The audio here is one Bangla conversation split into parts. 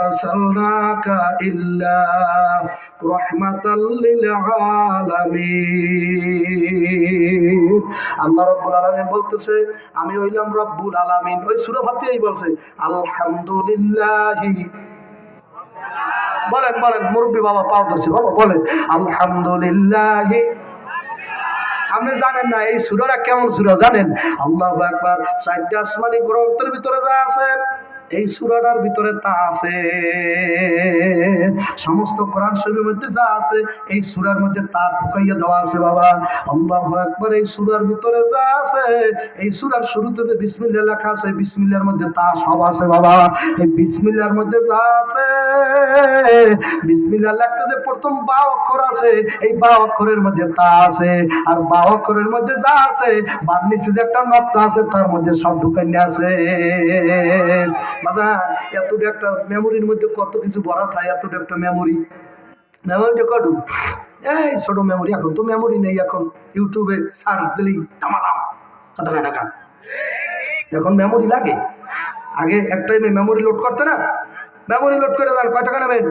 আরসালনাকা ইল্লা রাহমাতাল লিল আলামিন। আল্লাহ রাব্বুল আলামিন বলতেছে আমি হইলাম রব্বুল আলামিন। ওই সূরা ফাতিহাই বলছে আলহামদুলিল্লাহি, বলেন বলেন মুরব্বী বাবা পাও ধরছে বাবা বলেন আলহামদুলিল্লাহি। আপনি জানেন না এই সূরাটা কেমন সূরা জানেন? আল্লাহু আকবার। চারটি আসমানি গ্রন্থের ভিতরে যা আছে এই সূরাটার ভিতরে তা আছে। সমস্ত কোরআন শরীফের মধ্যে যা আছে এই সূরার মধ্যে তা ঢুকাইয়া দেওয়া আছে বাবা। আল্লাহু আকবার। এই সূরার ভিতরে যা আছে এই সূরার শুরুতে যে বিসমিল্লাহ লেখা আছে এই বিসমিল্লাহর মধ্যে তা সব আছে বাবা। এই বিসমিল্লাহর মধ্যে যা আছে, বিসমিল্লাহ লিখতে যে প্রথম বা অক্ষর আছে এই বা অক্ষরের মধ্যে তা আছে। আর বা অক্ষরের মধ্যে যা আছে বার নিচে যে একটা নক্তা আছে তার মধ্যে সব ঢুকাইয়া আছে। বাজান এতটা একটা মেমোরির মধ্যে কত কিছু ভরা থাকে, এতটা একটা মেমোরিটা কটু এই ছোট মেমোরি। এখন তো মেমোরি নেই, এখন ইউটিউবে সার্চ দিলেই দামাদাম কথা হয় না কান। এখন মেমোরি লাগে। আগে এক টাইমে মেমোরি লোড করতে না, মেমোরি লোড করে দেন কয় টাকা নেবেন?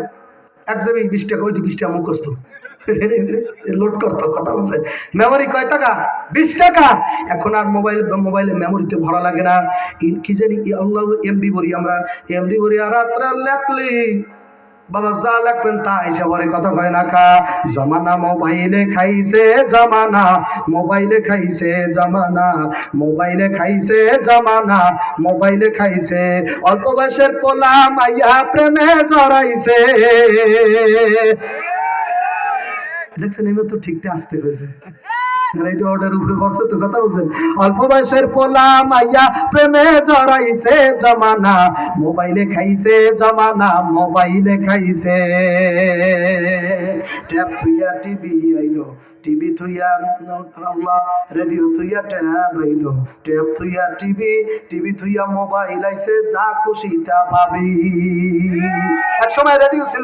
1 GB 20 টাকা, ওই 20 টাকা মুখস্থ লোড করতো কথা বলছে। মেমোরি কয় টাকা? 20 টাকা। এখন আর মোবাইলে মেমোরিতে ভরা লাগে না। কি জানি আল্লাহ এমবি ভরি, আমরা এমবি ভরি। আর রাত্রে লেখলি বাবা যা লাগবেন তা হিসাবে কথা কয় না কা। জমানা মোবাইলে খাইছে জমানা, মোবাইলে খাইছে জমানা, মোবাইলে খাইছে জমানা, মোবাইলে খাইছে। অল্প বয়সের পোলা মাইয়া প্রেমে জড়াইছে। দেখছেন এবার তো ঠিকঠাক আসতে হয়েছে, অর্ডার উপরে বসে তো কথা বলছেন। অল্প বয়সের পোলা মাইয়া প্রেমে জড়াইছে জমানা, মোবাইলে খাইছে জমানা, মোবাইলে খাইছে। ট্যাপ থুইয়া টিভি আইলো, টিভি থুইয়া আল্লাহ রেডিও থুইয়া ট্যাব আইলো, ট্যাব থুইয়া টিভি, টিভি থুইয়া মোবাইল আইছে। যা খুশি তা ভাবি। এক সময় রেডিও ছিল,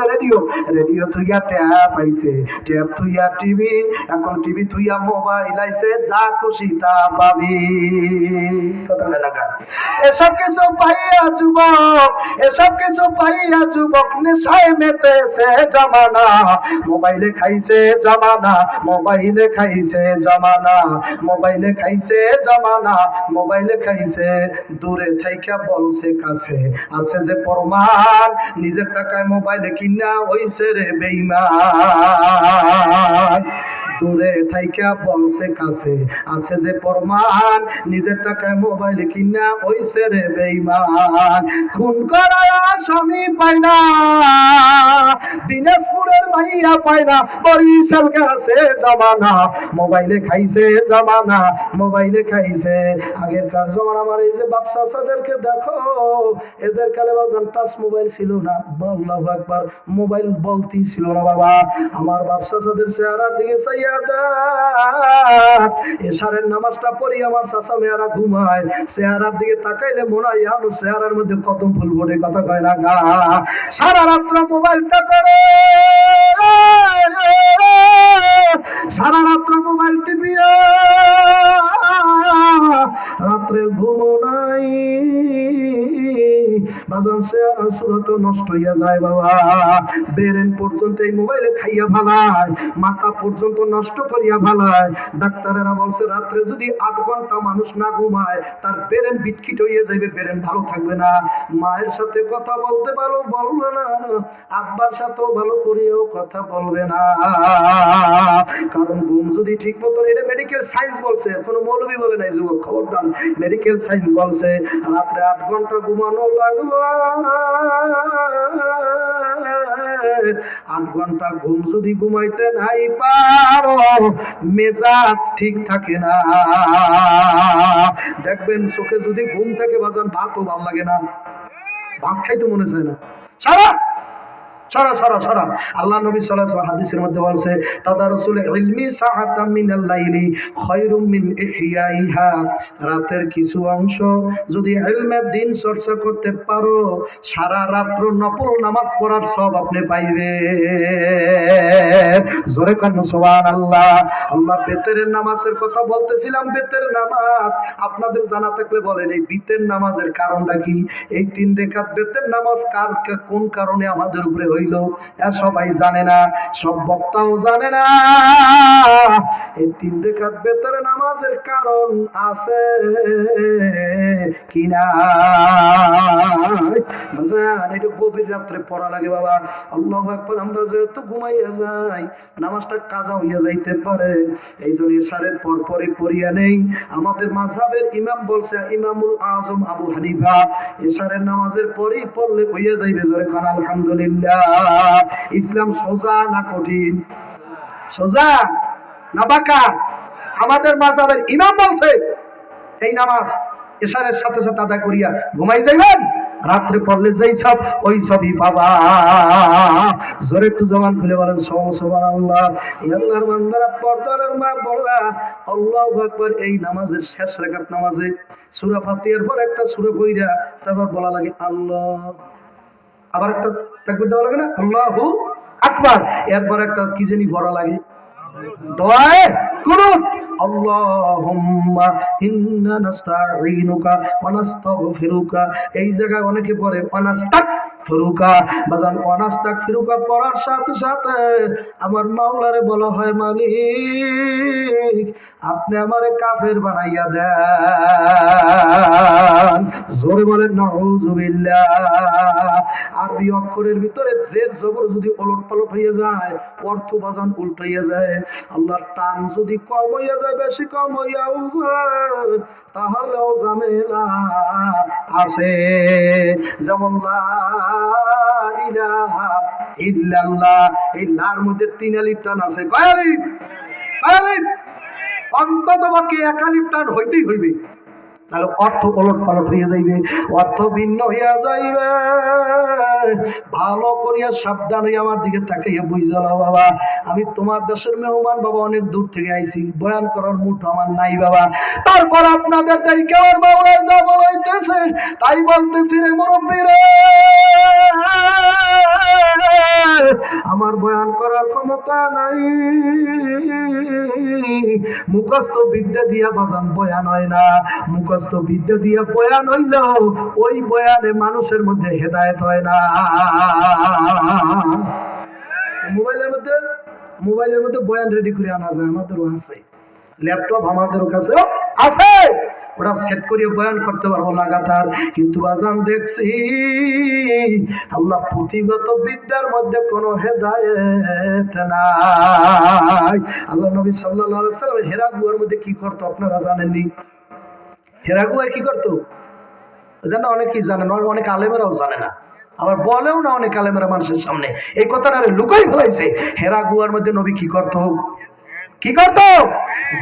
রেডিও থুইয়া ট্যাব আইছে, ট্যাব থুইয়া টিভি, এখন টিভি থুইয়া মোবাইল আইছে। যা খুশি তা পাবি। কথা লাগা। এসব কিছু পাইয়া যুবক, এসব কিছু পাইয়া যুবক নেশায় মেতেছে জমানা, মোবাইলে খাইছে জমানা, মোবাইলে খাইছে জমানা, মোবাইলে খাইছে জমানা, মোবাইলে খাইছে। দূরে থাইকা বলছে কাছে আছে যে প্রমাণ, নিজের টাকায় মোবাইলে কিনা হইছে রে বেঈমান। দূরে থাইকা বলছে কাছে আছে যে প্রমাণ, নিজের টাকায় মোবাইল কিনা হইছে রে বেঈমান। খুন করা আসামি পায় না, দিনাজপুরের মাইয়া পায় না, বরিশাল গেছে জমানা, মোবাইলে খাইছে জমানা, মোবাইলে খাইছে। আগেরকার জমানা আমার এই যে বাপ চাচাদেরকে দেখো, এদের কালে বাজান টাচ মোবাইল ছিল না। আল্লাহু আকবার। মোবাইল বলতেই ছিল না বাবা। আমার বাপ চাচাদের চেহারার দিকে চাইয়া এশারের নামাজটা পড়ি আমার চাচা মেয়েরা ঘুমায়, চেহারার দিকে তাকাইলে মনে হয় আনো চেহারার মধ্যে কদম ফুল ফোটে। কথা কয় না গা। সারা রাত্র মোবাইলটা করে, সারা রাত্র মোবাইল টিপি, রাত্রে ঘুমো নাই। বাজান চেহারা সুরত নষ্ট হইয়া যায় বাবা। বেরেন পর্যন্ত এই মোবাইলে খাইয়া ভালায়, মাথা পর্যন্ত নষ্ট করিয়া ভালায়। ডাক্তারেরা বলছে রাত্রে যদি 8 ঘন্টা মানুষ না ঘুমায় তার বেরেন বিটকিট হইয়া যাবে, বেরেন ভালো থাকবে না। মায়ের সাথে কথা বলতে ভালো বলবে না, আব্বার সাথেও ভালো করিয়াও কথা বলবে না। কারণ ঘুম যদি ঠিক মতো, এটা মেডিকেল সায়েন্স বলছে, কোনো মৌলবি বলে নাই যুবক, খবরদার। মেডিকেল সায়েন্স বলছে রাত্রে 8 ঘন্টা ঘুমানো লাগবে। 8 ঘন্টা ঘুম যদি ঘুমাইতে নাই পারো, মেজাজ ঠিক থাকে না। দেখবেন চোখে যদি ঘুম থাকে বাজান ভাতও ভালো লাগে না, ভাত খাইতে মনে চায় না। সারা সরা সরা সরা। আল্লাহ নবী সাল্লাল্লাহু আলাইহি ওয়াসাল্লাম হাদিসের মধ্যে বলছে তাদারুসুল ইলমি সাআতাম মিনাল লাইলি খায়রুম মিন ইহইয়াইহা, রাতের কিছু অংশ যদি ইলমের দিন চর্চা করতে পারো সারা রাত্র নফল নামাজ পড়ার সব আপনি পাইবেন। জোরে কান সুবহানাল্লাহ। আল্লাহ বেতের নামাজের কথা বলতেছিলাম, বেতের নামাজ আপনাদের জানা থাকলে বলেন এই বেতের নামাজের কারণটা কি? এই 3 রাকাত বেতের নামাজ কোন কারণে আমাদের উপরে হইল সবাই জানে না, সব বক্তাও জানে না। এই 3 রাকাত বেতের নামাজের কারণ আছে কিনা? এটা গভীর রাত্রে পড়া লাগে বাবা। আল্লাহু আকবার। আমরা যেহেতু ঘুমাইয়া যাই, নামাজটা কাজা হইয়া যাইতে পারে, এই জন্য ইশারের পর পরই পড়িয়া নেই। আমাদের মাযহাবের ইমাম বলছে, ইমামুল আযম আবু হানিফা, ইশারের নামাজের পরই পড়লে হইয়া যাইবে। জোরে কান আলহামদুলিল্লাহ। ইসলাম সোজা না কঠিন? সোজা না বাঁকা? আমাদের মাযহাবের ইমাম বলছে এই নামাজ ইশারের সাথে সাথে আদায় করিয়া ঘুমাই যাইবেন, রাত্রে পড়লে যেই সব ওই সবই পাবা। জোরে একটু জবান খুলে বলেন সুবহানাল্লাহ। আল্লাহর বান্দারা, পর্দার মা বলরা, আল্লাহু আকবার। এই নামাজের শেষ রাকাত নামাজে সূরা ফাতিহার পর একটা সূরা পড়া, তারপর বলা লাগে আল্লাহ, আবার একটা তাকবীর দেওয়া লাগে না, আল্লাহু আকবার। এরপর একটা কি জানি পড়া লাগে, দোয়ায়ে কুনুত, আল্লাহুম্মা ইন্না নাস্তাঈনুকা ওয়া নাস্তাগফিরুকা। এই জায়গায় অনেকে পড়ে অনাস্তাগফিরুকা। বাজান অনাস্তাগফিরুকা পড়ার সাথে সাথে আমার মাওলারে বলা হয়, মালিক আপনি আমারে কাফের বানাইয়া দেন। জোরে বলেন নাউযুবিল্লাহ। আরবি অক্ষরের ভিতরে জের জবর যদি ওলট পালট হয়ে যায়, অর্থ বাজান উল্টাইয়া যায়। আল্লাহর টান যদি কম হইয়া যায়, বেশি কম হইয়াও যায়, তাহলেও ঝামেলা আছে। যেমন লা ইলাহা ইল্লাল্লাহ, এই লার মধ্যে 3 আলিফ টান আছে। কয় আলিফ? কয় আলিফ? অন্তত বাকি 1 আলিফ টান হইতেই হইবে, তাহলে অর্থ ওলট পালট হয়ে যাইবে, অর্থ ভিন্ন হইয়া যাইবে। ভালো করিয়া সাবধান হইয়া আমার দিকে তাকাইয়া বুঝা নাও বাবা, আমি তোমার দেশের মেহমান বাবা, অনেক দূর থেকে আইছি, বয়ান করার মুঠ আমার নাই বাবা। তারপর আপনাদের দায়িত্ব আমার বাবারা যা বলাইতেছে তাই বলতেছি রে মুরব্বী রে, আমার বয়ান করার ক্ষমতা নাই। মুখস্থ বিদ্যা দিয়া বাজান বয়ান হয় না, মুখস্থ বিদ্যা দিয়া বয়ান হইল ওই বয়ানে মানুষের মধ্যে হেদায়েত হয় না। মোবাইলের মধ্যে বয়ান রেডি করে আনা যায়, আমাদেরও আছে, ল্যাপটপ আমাদেরও কাছে আছে, ওরা সেট করিয়ে বয়ান করতে পারবো লাগাতার। কিন্তু বাজান দেখছি আল্লাহ পুঁথিগত বিদ্যার মধ্যে কোনো হেদায়েত নাই। আল্লাহ নবী সাল্লাল্লাহু আলাইহি ওয়াসাল্লাম হেরা গুহার মধ্যে কি করতো আপনারা জানেননি? হেরা গুহায় কি করতো জানো? অনেকেই জানে না, অনেক আলেমেরাও জানে না, আবার বলেও না অনেক আলেমেরা মানুষের সামনে। এই কথাটা লুকাই ফেলাইছে। হেরা গুহার মধ্যে নবী কি করতো? কি করতো?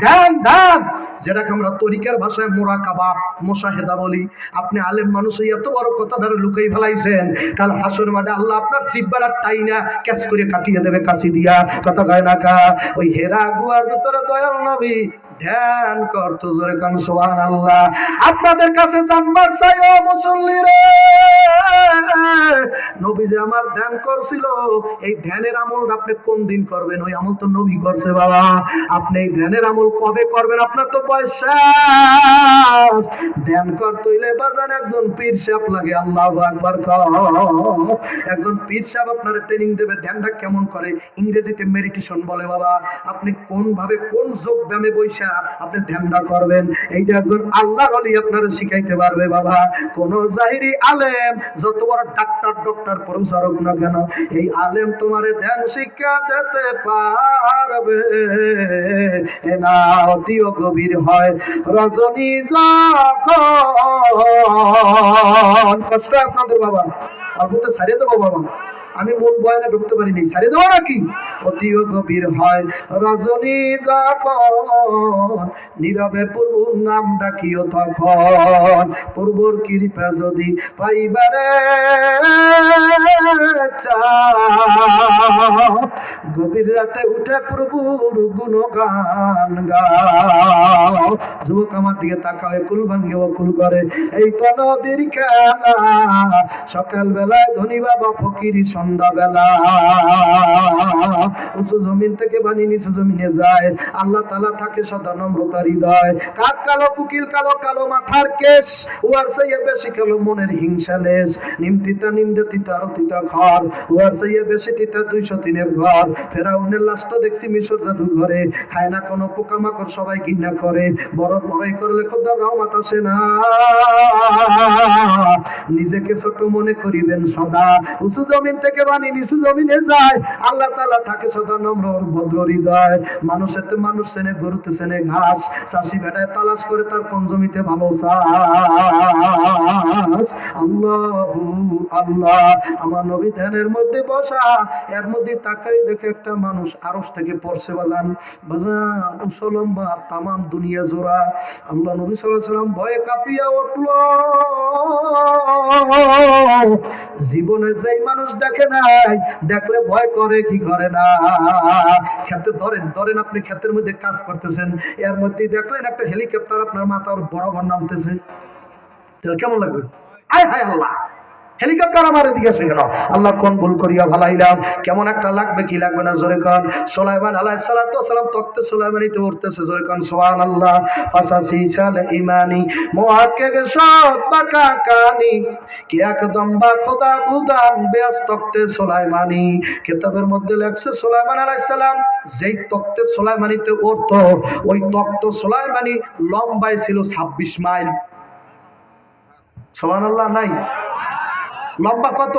ধ্যান, ধ্যান, যেটাকে আমরা তরিকার ভাষায় মুরাকাবা, মুশাহেদা বলি। আপনি আলেম মানুষ এত বড় কথাটা লুকাই ফেলাইছেন, কাল হাসর মাঠে আল্লাহ আপনার জিহ্বার টাইনা ক্যাচ করে কাটিয়ে দেবে কাশি দিয়া। কথা কয় না কা? ওই হেরা গুহার ভিতরে দয়াল নবী ধ্যান করতো। জোরে কান সুবহানাল্লাহ। আপনাদের কাছে জানবার চাই ও মুসল্লি রে, নবী যে আমার ধ্যান করছিল, এই ধ্যানের আমলটা আপনি কোন দিন করবেন? ওই আমল তো নবী করছে বাবা। আপনি এই ধ্যানের আমল কবে করবেন? আপনার তো পয়সা। ধ্যান করতে হইলে বাজান একজন পীর সাহেব লাগে। আল্লাহু আকবার। একজন পীর সাহেব আপনার ট্রেনিং দেবে ধ্যানটা কেমন করে, ইংরেজিতে মেডিটেশন বলে বাবা। আপনি কোন ভাবে কোন যোগ ব্যায়ামে বৈশা আপনি ধ্যানটা করবেন, এইটা একজন আল্লাহর ওলি আপনারা শিখাইতে পারবে বাবা। কোন জাহিরি আলেম যত বড় ডক্টর প্রফেসর না কেন, এই আলেম তোমারে ধ্যান শিক্ষা দিতে পারবে না। অতিও গভীর হয় রজনী যখন, কষ্ট আপনাদের বাবা, অল্প তো ছাড়িয়ে দেবো বাবা, আমি মূল বয়ানে ঢুকতে পারিনি, ছাড়িয়ে দেবো নাকি? অতিও গভীর হয় রজনী যখন, নীরবে প্রভুর নাম ডাকিও তখন, প্রভুর কৃপা যদি পাইবারে চাও, গভীর রাতে উঠে প্রভুর গুণগান গাও। যুবক আমার দিকে তাকায়, কুল ভাঙ্গে ও কুল করে, এই তো নদীর খেলা, সকাল বেলায় ধনী বাবা ফকির সন্ধ্যা বেলা। উঁচু জমিন থেকে বানি নিচু জমিনে যায়, আল্লাহ তাআলা থাকে সদা নম্রতা হৃদয়। কাক কালো কুকিল কালো, কালো মাথার কেশ, উয়ার চাইয়ে বেশি কালো মনের হিংসা লেশ। নিম তিতা নিন্দে তিতা আরো তিতা ঘর, উয়ার চাইয়ে বেশি তিতা 203 ঘর। ফেরাউনের লাশ তো দেখছি মিশর জাদু ঘরে, খায় না কোনো পোকামাকড় সবাই ঘৃণা করে, বড় বড়াই করলে খোদার রহমত আসে না। নিজেকে ছোট মনে করিবেন সদা, উঁচু জমিন থেকে বানি নিচু জমিনে যায়, আল্লাহ তাআলা থাকে সদা নম্র ভদ্র হৃদয়। মানুষের তো মানুষ চেনে, গরুতে চেনে ঘাস, চাষি বেটায় তালাশ করে তার কোন জমিতে ভালো চাষ। আল্লাহু আল্লাহ, আমার নবী ধ্যানের মধ্যে বসা, এর মধ্যে তাকাই দেখে একটা মানুষ আরশ থেকে পড়ছে। বাজান বাজান উঁচু লম্বা, তামাম দুনিয়া জোড়া। আল্লাহ নবী সাল্লাল্লাহু আলাইহি সাল্লাম ভয়ে কাঁপিয়া উঠল। জীবনে যেই মানুষ দেখে নাই, দেখলে ভয় করে কি করে না। খেতে ধরেন ধরেন, আপনি ক্ষেতের মধ্যে কাজ করতেছেন, এর মধ্যে দেখলেন একটা হেলিকপ্টার আপনার মাথার বরাবর নামতেছে, তাহলে কেমন লাগবে? আয় হায় আল্লাহ, হেলিকপ্টার আমার এদিকে আসে কেন? আল্লাহ কোন ভুল করিয়া ভালাইলাম, কেমন একটা লাগবে কি লাগবে না? জোরে কান। সুলাইমান আলাইহিস সালাতু ওয়াস সালাম তখতে সুলাইমানিতে উঠতেছে, জোরে কান সুবহানাল্লাহ। পাসাসি সাল ইমানি মুহাক্কিক সাত বাকা কানি কি একদম বা খোদা বুদান বেয়াস তখতে সুলাইমানি। কিতাবের মধ্যে লেখছে সুলাইমান আলাইহিস সালাম যেই তখতে সুলাইমানিতে উঠতো, ওই তখত সুলাইমানি লম্বায় ছিল 26 মাইল। সুবহানাল্লাহ নাই? লম্বা কত?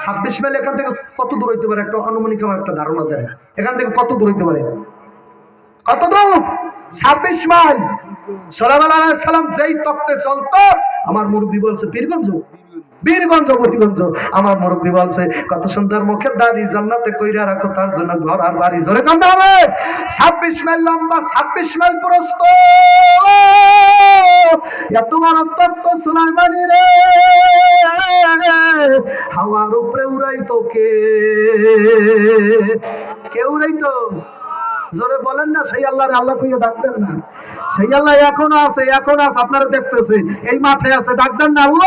26 মাইল। এখান থেকে কত দূর হইতে পারে? একটা আনুমানিক আমার একটা ধারণা দেয়, এখান থেকে কত দূর হইতে পারে? কত দূর? 26 মাইল। সুলাইমান আলাইহিস সালাম যেই তখতে চলতো, আমার মুরব্বি বলছে বীরগঞ্জ, বীরগঞ্জ বীরগঞ্জ। আমার মুরব্বি বলছে কত সুন্দর মুখের দাড়ি, জান্নাতে কইরা রাখো তার জন্য ঘর আর বাড়ি। জোরে কান্দা হবে। 26 মাইল লম্বা, 26 মাইল প্রস্থ। এত বড় তত্ত্ব সুলাইমানি রে, হাওয়ার উপরে উড়াইতো কে? কে উড়াইতো? জোরে বলেন না, সেই আল্লাহরে আল্লাহ কইয়া ডাকবেন না? সেই আল্লাহ এখনো আছে, এখনো আছে, আপনারা দেখতেছে, এই মাঠে আছে, ডাকবেন না? ও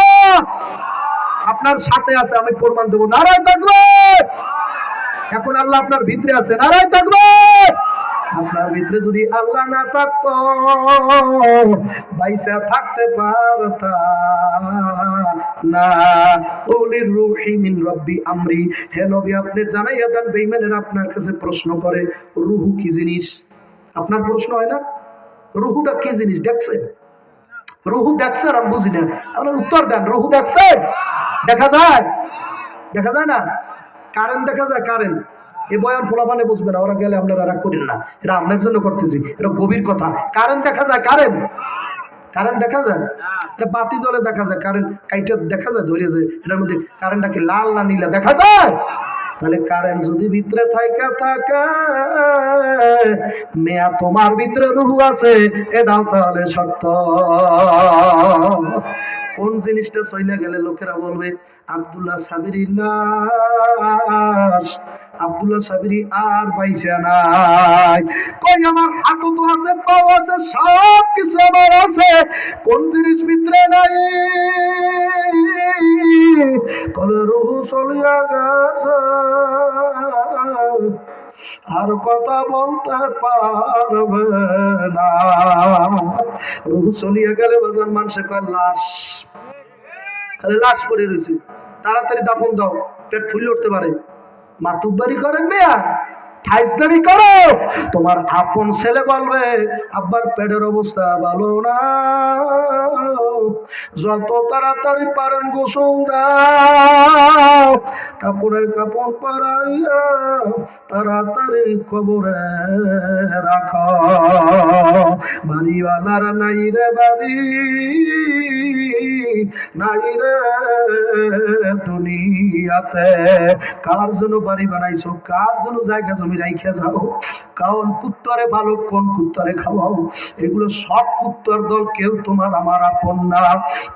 আপনার সাথে আছে, আমি প্রমাণ দেবো। নারায় তাকবীর। এখন আল্লাহ আপনার ভিতরে আছে, নারায় তাকবীর। আপনার ভিতরে যদি আল্লাহ না থাকতো, বাইসা থাকতে পারতাম না। উলির রূহি মিন রব্বি আমরি। হে নবী, আপনি জানাইয়া দেন, বেঈমানেরা আপনার কাছে প্রশ্ন করে রূহ কি জিনিস। আপনার প্রশ্ন হয় না রূহটা কি জিনিস? দেখছেন? রূহ দেখছেন? আমি বুঝি না, আপনার উত্তর দেন। রূহ দেখছেন? দেখা যায়? দেখা যায় না? কারেন্ট দেখা যায়? কারেন্ট এই বয়ান পোলাপানে বুঝবে না, ওরা গেলে আপনারা রাগ করেন না, এটা আপনার জন্য করতেছি, এটা গভীর কথা। কারেন্ট দেখা যায়? কারেন্ট কারেন্ট দেখা যায়? এটা বাতি জ্বলে দেখা যায়, কারেন্ট কাইটা দেখা যায়, ধরে যায়, এটার মধ্যে কারেন্টটা কি লাল না নীলা দেখা যায়? তাহলে কারেন্ট যদি ভিতরে থাকা থাকে, মেয়া তোমার ভিতরে রূহ আছে, এটাও তাহলে সত্য। কোন জিনিসটা চলে গেলে লোকেরা বলবে আব্দুল্লাহ সাবিরির লাশ, আব্দুল্লাহ সাবিরি আর পাইছে নাই। কই আমার হাতও তো আছে, পাও আছে, সব কিছু আমার আছে, কোন জিনিস ভিতরে নাই? কলে রূহ চলিয়া গেছে, আর কথা বলতে পারবে না। রূহ চলিয়া গেলে বাজান মানুষে কয় লাশ, খালি লাশ পড়ে রয়েছে, তাড়াতাড়ি দাফন দাও, পেট ফুলে উঠতে পারে। মাতুব্বারি করেন মেয়া, ঠাইসদারি করো। তোমার আপন ছেলে বলবে আব্বার পেটের অবস্থা ভালো না, যত তাড়াতাড়ি পারেন গোসল দাও, কাপড়ের কাপড় পরাইয়া তাড়াতাড়ি কবরে রাখো। বাড়িওয়ালার নাই রে বাড়ি, নাই রে দুনিয়াতে। কার জন্য বাড়ি বানাইছো, কার জন্য জায়গা জমি রাইখা যাও, কারণ কুত্তরে ভালো, কোন কুত্তরে খাওয়াও, এগুলো সব কুত্তর দল, কেউ তোমার আমার আপন না।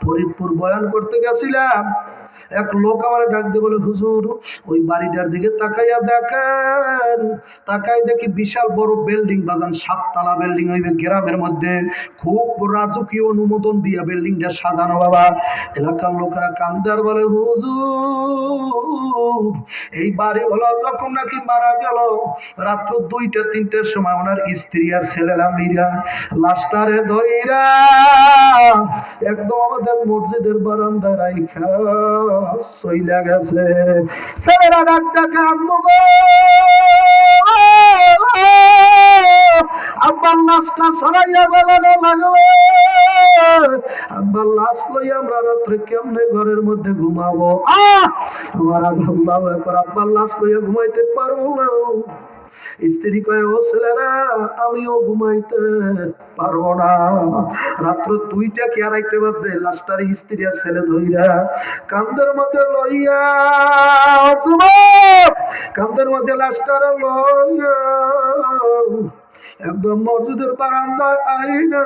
ফরিদপুর বয়ান করতে গেছিলাম, এক লোক আমার ডাক দিয়ে বলে, হুজুর ওই বাড়িটার দিকে তাকাইয়া দেখেন। তাকাই দেখি বিশাল বড় বিল্ডিং, বাজান 7 তলা বিল্ডিং হইবে গ্রামের মধ্যে, খুব রাজকীয় অনুমোদন দিয়া বিল্ডিংটা সাজানো বাবা। এলাকার লোকেরা কান্দার বলে, হুজুর এই বাড়ি হলো যখন নাকি মারা গেল রাত্র 2টা-3টার সময় ওনার স্ত্রী আর ছেলেরা মিরা লাশটারে ধইরা একদম আমাদের মসজিদের বারান্দায় রাইখা চইলা গেছে। ছেলেরা ডাক ডাকে, আম্মু গো আব্বার লাশটা সরাইয়া বেলানো লাগবে। আব্বার লাশ লইয়া আমরা রাত্রে কেমনে ঘরের মধ্যে ঘুমাবো? আমার আল্লাহ একবার আব্বার লাশ লইয়া ঘুমাইতে পারবো না। স্ত্রী কয়ে, ও ছেলেরা আমিও ঘুমাইতে পারবো না। রাত্র 2টা কি 2:30 বাজে লাশটার স্ত্রী আর ছেলে ধইরা কান্দের মধ্যে লইয়া, কান্দের মধ্যে লাশটার লইয়া একদম মসজিদের বারান্দায় আইনা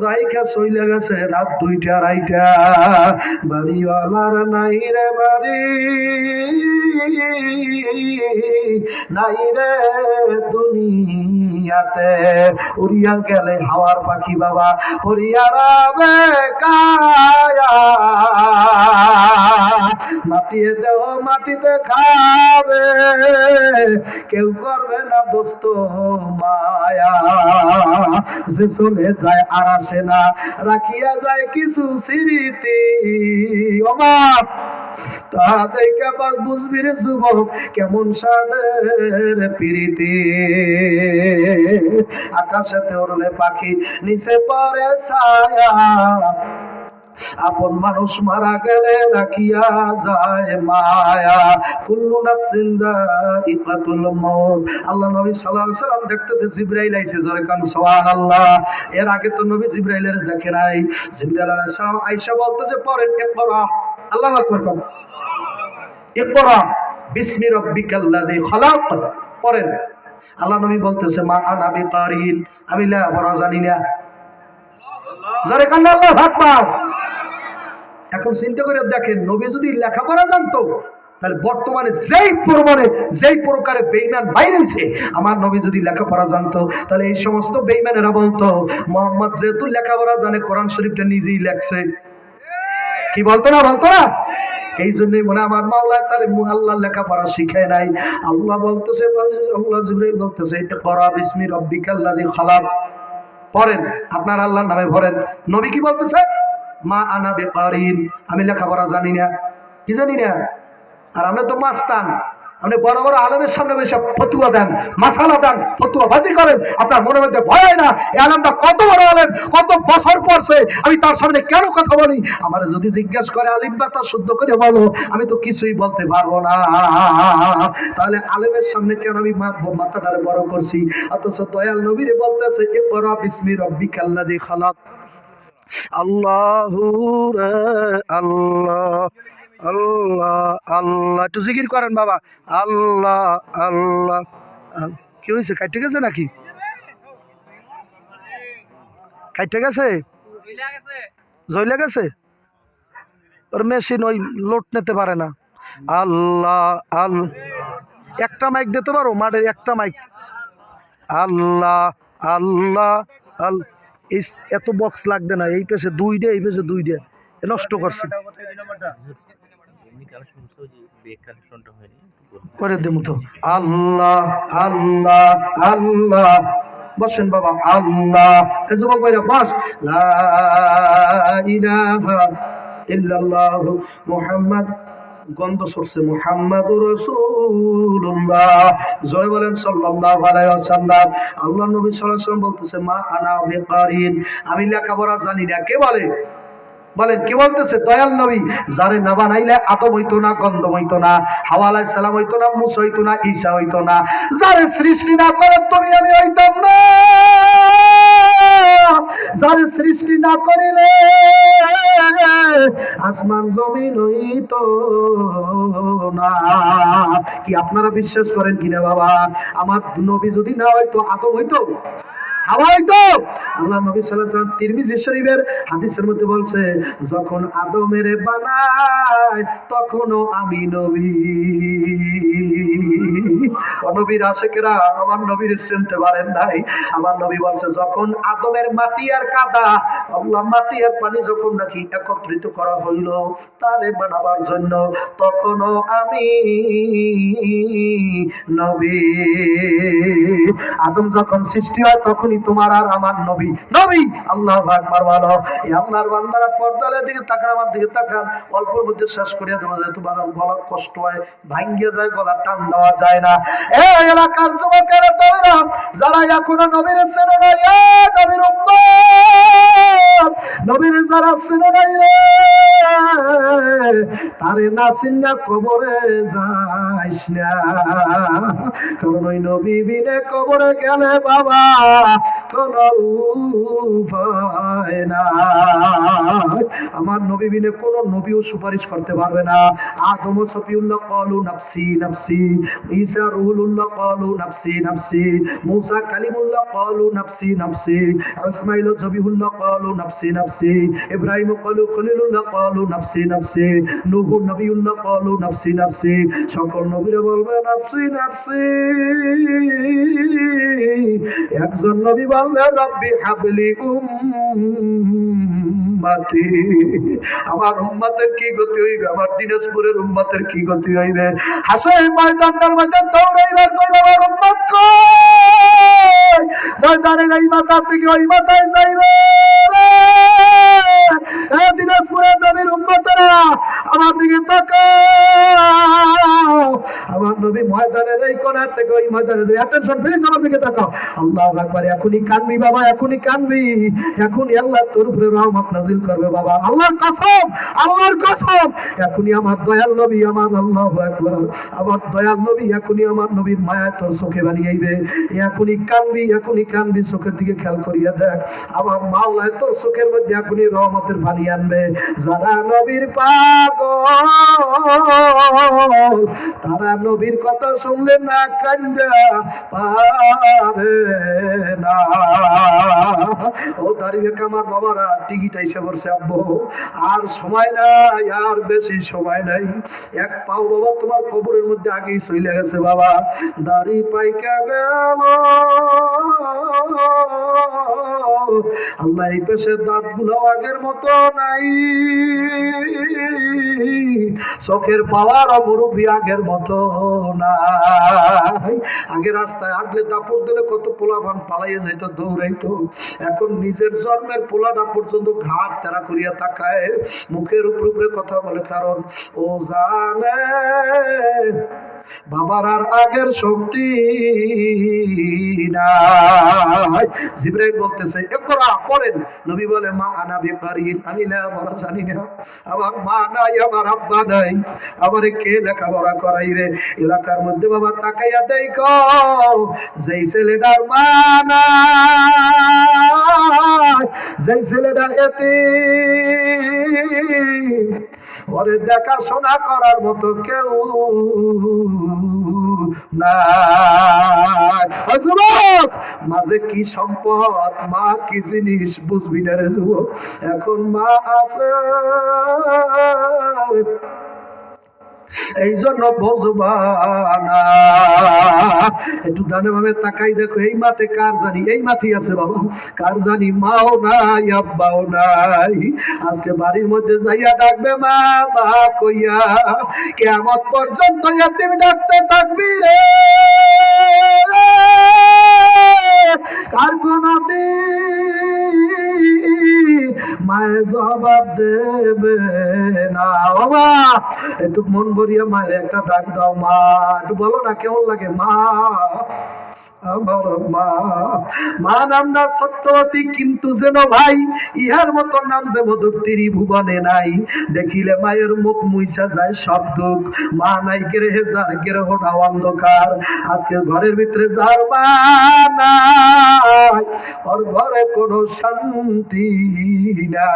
রাইখা চইলা গেছে রাত 2টা-2:30। বাড়িওয়ালার নাই রে বাড়ি, নাই রে দুনিয়াতে। উড়িয়া গেলে হাওয়ার পাখি বাবা, উড়িয়া রাবে কায়া। মাটিয়ে দেও মাটিতে খাবে, কেউ করবে না দোস্ত মায়া। যে চলে যায় আর আসে না, রাখিয়া যায় কিছু স্মৃতি। ওমা তা দেখে বাস বুঝবি রে যুবক কেমন সাদের প্রীতি। আকাশেতে উড়লে পাখি নিচে পড়ে ছায়া, আপন মানুষ মারা গেলে রাখিয়া যায় মায়া। কুল্লু নাফসিন যায়িকাতুল মাউত। আল্লাহ নবী সাল্লাল্লাহু আলাইহি সাল্লাম দেখতেছে জিবরাইল আইছে, জোরে কান সুবহানাল্লাহ। এর আগে তো নবী জিবরাইলের দেখে নাই। জিবরাইল আলাইহিস সালাম আয়েশা বলতেছে, পড়েন ইকরা। আল্লাহু আকবার কোন ইকরা বিসমি রাব্বিকাল্লাযী খালাক, পড়েন। আল্লাহ নবী বলতেছে, মা আনা বিকারিন, আমি লেখাপড়া জানি না। জোরে কান আল্লাহু আকবার। এখন চিন্তা করে দেখেন, নবী যদি লেখাপড়া জানতো তাহলে বর্তমানে যেই প্রকারে বেঈমান বাইরেছে, আমার নবী যদি লেখাপড়া জানতো তাহলে এই সমস্ত বেঈমানেরা বলতো, মুহাম্মদ যেহেতু লেখাপড়া জানে কোরআন শরীফটা নিজেই লেখছে। কি বলতো না? এই জন্যই মনে আমার মাওলা তার আল্লাহ লেখাপড়া শিখায় নাই। আল্লাহ বলতেছে, আল্লাহ জিবরাইল বলতেছে, ইকরা বিসমি রাব্বিকাল্লাযী খালাক, পড়েন, আপনার আল্লাহর নামে পড়েন। নবী কি বলতেছে? মা আনা বিকারিন, আমি লেখাপড়া জানি না। কি জানি না? আর আমরা তো মাস্তান, আপনি বড় বড় আলেমের সামনে বসে ফতুয়া দেন, মাসালা দেন, ফতুয়া বাজি করেন, আপনার মনের মধ্যে ভয় হয় না এই আলেমটা কত বড় আলেম, কত বছর পড়ছে, আমি তার সামনে কেন কথা বলি? আমার যদি জিজ্ঞাসা করে আলিম বা তার শুদ্ধ করে বলো, আমি তো কিছুই বলতে পারবো না। তাহলে আলেমের সামনে কেন আমি মাথাটারে বড় করছি? অথচ দয়াল নবীরে বলতেছে, ইকরা বিসমি রাব্বিকাল্লাযী খালাক। আল্লাহু আল্লাহ আল্লাহ আল্লাহ, একটু জিকির করেন বাবা। আল্লাহ আল্লাহ। কি হয়েছে? কাটতে গেছে নাকি? কাটতে গেছে? জ্বলে গেছে? ওর মেশিন ওই লোড নিতে পারে না। আল্লাহ আল্লাহ, একটা মাইক দিতে পারো মাঠের, একটা মাইক। আল্লাহ আল্লাহ আল্লাহ, এত বক্স লাগবে না, এই পেশে 2টা, এই পেশে 2টা, নষ্ট করছে। করে দেবো তো। আল্লাহ আল্লাহ আল্লাহ, বসেন বাবা। আল্লাহ, যুবক ভাইরা বস। লা ইলাহা ইল্লাল্লাহু মুহাম্মাদ, গন্ধ সরছে, মুহাম্মাদুর রাসূলুল্লাহ, জোরে বলেন সাল্লাল্লাহু আলাইহি ওয়াসাল্লাম। আল্লাহ নবী সাল্লাল্লাহু আলাইহি ওয়াসাল্লাম বলতেছে, মা আনা বিকারিন, আমি লেখাপড়া জানি না। কে বলে? বলেন কে বলতেছে? দয়াল নবী। যারে না বানাইলে আদম হইতো না, গন্ধম হইতো না, হাওয়া আলাইহিস সালাম হইতো না, মুসা হইতো না, ঈসা হইতো না। যারে সৃষ্টি না করে তুমি আমি হইতাম না। যারে সৃষ্টি না করিলে আসমান জমিন হইতো না। কি আপনারা বিশ্বাস করেন কিনা বাবা? আমার নবী যদি না হইতো আদম হইতো? হাওয়াই তো আল্লাহ নবী সাল্লাল্লাহু আলাইহি ওয়াসাল্লাম তিরমিজি শরীফের হাদিসের মধ্যে বলছে, যখন আদমের বানায় তখনও আমি নবী। নবীর আশিকেরা আমার নবীর চিনতে পারেন নাই। আমার নবী বলছে, যখন আদমের মাটি আর কাদা, আল্লাহ মাটি আর পানি যখন নাকি একত্রিত করা হইল তারে বানাবার জন্য, তখনও আমি নবী। আদম যখন সৃষ্টি হয় তখনই তোমার আর আমার নবী নবী। আল্লাহু আকবার বলো। এই আল্লাহর বান্দারা পর্দার দিকে তাকান, আমার দিকে তাকান, অল্পের মধ্যে শেষ করিয়া দেওয়া যায়। তো বাদাম গলা কষ্ট হয়, ভাঙ্গিয়ে যায়, গলা টান দেওয়া যায় না। এই এলাকার যুবকেরা তোমরা যারা এখনো নবীর চেনো না, নবীর উম্মত, নবীর যারা চেনো নাই রে, তারে না চিন্না কবরে যাইস না। কারণ ওই নবী বিনে কবরে গেলে বাবা কোনো উপায় না। আমার নবী বিনে কোন নবীও সুপারিশ করতে পারবে না। আদম সফিউল্লাহ ক্বালু নাফসি নাফসি, ঈসা রুহুল্লাহ ক্বালু নাফসি নাফসি, মূসা কালিমুল্লাহ ক্বালু নাফসি নাফসি, ইসমাঈল জবিহুল্লাহ ক্বালু নাফসি নাফসি, ইব্রাহিম ক্বালু খলিলুল্লাহ ক্বালু নাফসি নাফসি, নূহ নবিউল্লাহ ক্বালু নাফসি নাফসি। সকল নবীরা বলবে নাফসি নাফসি। একজন নবী বলবে রব্বি হাবলি উম্মতি। আমার উম্মতের কি গতি হইবে, আমার দিনাজপুরের উম্মতের কি গতি হইবে। হাসরের ময়দানটার মধ্যে দৌড়াইবার কইবে আমার উম্মত কই, ময়দানের এই মাথা থেকে ওই মাথায় যাইবে। দিনাজপুরের নবীর উম্মতেরা আমার দিকে তাকাও। আমার নবী ময়দানের এই কোণার থেকে ওই ময়দানে যাই। অ্যাটেনশন প্লিজ, আমার দিকে তাকাও। আল্লাহু আকবার। এখনই কানবি বাবা, এখনই কানবি। এখনই আল্লাহ তোর উপরে রহমত নাজিল করবে বাবা। আল্লাহর কসম, আল্লাহর কসম, এখনই আমার দয়াল নবী, আমার আল্লাহু আকবার, আমার দয়াল নবী এখনই আমার নবীর মায়া তোর চোখে বানিয়ে। এখনই কানবি, এখনই কানবি। চোখের দিকে খেয়াল করিয়া দেখ, আমার মাওলা তোর চোখের মধ্যে এখনই রহমতের পানি আনবে। যারা নবীর পাগল তারা নবীর কথা শুনলে না কান্দা পারে না। ও দাঁড়িয়ে আমার বাবারা টিকিট এসে পড়ছে আব্বু, আর সময় নাই, আর বেশি সময় নাই। এক পাও বাবা তোমার কবরের মধ্যে আগেই চলে গেছে বাবা। দাড়ি পাইকা গেল আল্লাহ, এই পেশে দাঁত গুলো আগের মতো নাই, চোখের পাওয়ার মুরব্বী আগের মতো নাই। আগে রাস্তায় হাঁটলে দাপড় দিলে কত পোলাপান পালাইয়ে যাইত, দৌড়াইতো। এখন নিজের জন্মের পোলাটা পর্যন্ত ঘাট তেরা করিয়া তাকায়, মুখের উপরে কথা বলে, কারণ ও জানে বাবার আর আগের শক্তি নাই। জিবরাইল বলতেছে ইকরা পড়েন। নবী বলে মা আনা বিকারিন, আমি লেখাপড়া জানি না, আমার মা নাই, আমার আব্বা নাই, আমারে কে লেখাপড়া করাইবে। এলাকার মধ্যে বাবা তাকাইয়া দেখো, যেই ছেলেটার মা নাই, যেই ছেলেটা এতিম, ওরে দেখাশোনা করার মতো কেউ নাই। যুবক, মাঝে কি সম্পদ, মা কি জিনিস বুঝবি না রে যুবক। এখন মা আছে, এই জন্য বুঝবা না। একটু ডানে বামে তাকাই দেখো, এই মাঠে কার জানি, এই মাঠে আছে বাবা, কার জানি মাও নাই, আব্বাও নাই। আজকে বাড়ির মধ্যে যাইয়া ডাকবে মা মা কইয়া, কিয়ামত পর্যন্ত এতিম ডাকতে থাকবি রে। কার কোনো দিন মায়ের জবাব দেবে না। বাবা একটু মন ভরিয়া মায়ের একটা ডাক দাও, মা একটু বলো না কেমন লাগে মা, আমার মা। মা নাম না সত্যবতী, কিন্তু যেন ভাই ইহার মতো নাম যে মধুর ত্রিভুবনে নাই। দেখিলে মায়ের মুখ মুইসা যায় সব দুঃখ। মা নাই গেরে যার গেরে ওঠা অন্ধকার। আজকে ঘরের ভিতরে যার মা নাই, ওর ঘরে কোনো শান্তি না।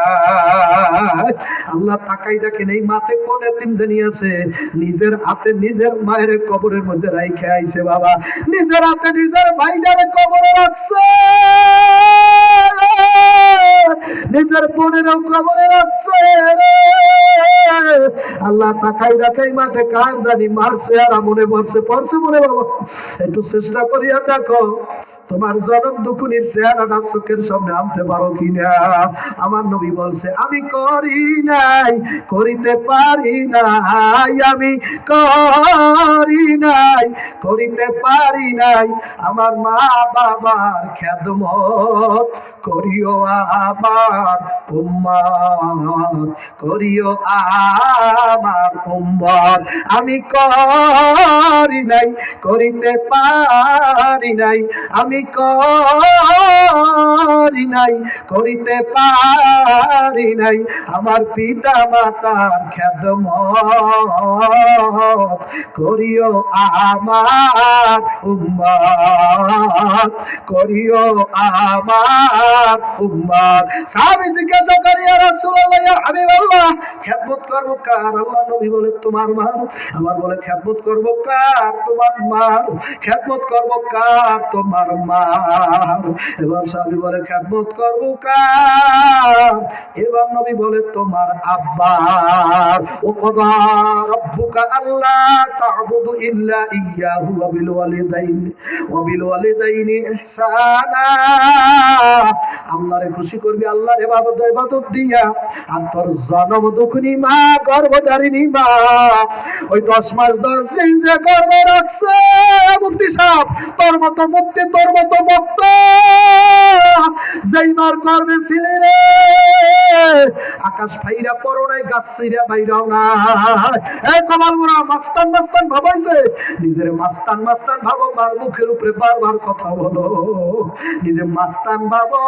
আল্লাহ তাকাই দেখেন এই মাঠে কোন এতিম জানি আছে, নিজের হাতে নিজের মায়ের কবরের মধ্যে রাইখে আইছে বাবা, নিজের হাতে নিজের ভাইটারে কবরে রাখছে, নিজের বোনেরও কবরে রাখছে। আল্লাহ তাকাই রাখাই মাঠে কার জানি মারছে আর মনে পড়ছে মনে বাবা, একটু চেষ্টা করিয়া দেখো তোমার জনম দুকুনির চেহারাটা চোখের সামনে আনতে পারো কিনা। আমার নবী বলছে আমি করি নাই, করিতে পারি নাই, আমি করি নাই, করিতে পারি নাই। আমার মা বাবার খেদমত করিও আমার উম্মত, করিও আমার উম্মত। আমি করি নাই, করিতে পারি নাই, আমি করি নাই, করিতে পারি নাই। আমার পিতা মাতার খেদমত করিও আমার উম্মত, করিও আমার উম্মত। সাহাবী জিজ্ঞাসা করে ইয়া রাসূলুল্লাহ ইয়া হাবিবাল্লাহ, খেদমত করব কার? আল্লাহ নবী বলে তোমার মা। আবার বলে খেদমত করব কার? তোমার মা। খেদমত করব কার? তোমার মা। এবার সাহাবী বলে খেদমত করব কার? এবার নবী বলে তোমার আব্বা। ও কদা রাব্বুকা আল্লা তা'বুদু ইল্লা ইয়্যাহু ওয়া বিল ওয়ালিদাইনি ইহসানা। আল্লাহরে খুশি করবি, আল্লাহর ইবাদত দিয়া। আর তোর জনম দুঃখিনী মা, গর্ভধারিণী মা, ওই 10 মাস 10 দিন যে গর্ভে রাখছে, মুফতি সাহেব তোর মতো মুক্তি, তোর মতো ভক্ত যেই মার গর্ভে ছিলে রে, আকাশ ফাইরা পড়ো নাই, গাছ ছিঁড়া বাইরাও না। এই কমাল মোরা মাস্তান ভাবাইছে, নিজের মাস্তান ভাবো, মার মুখের উপরে বারবার কথা বলো, নিজে মাস্তান ভাবো।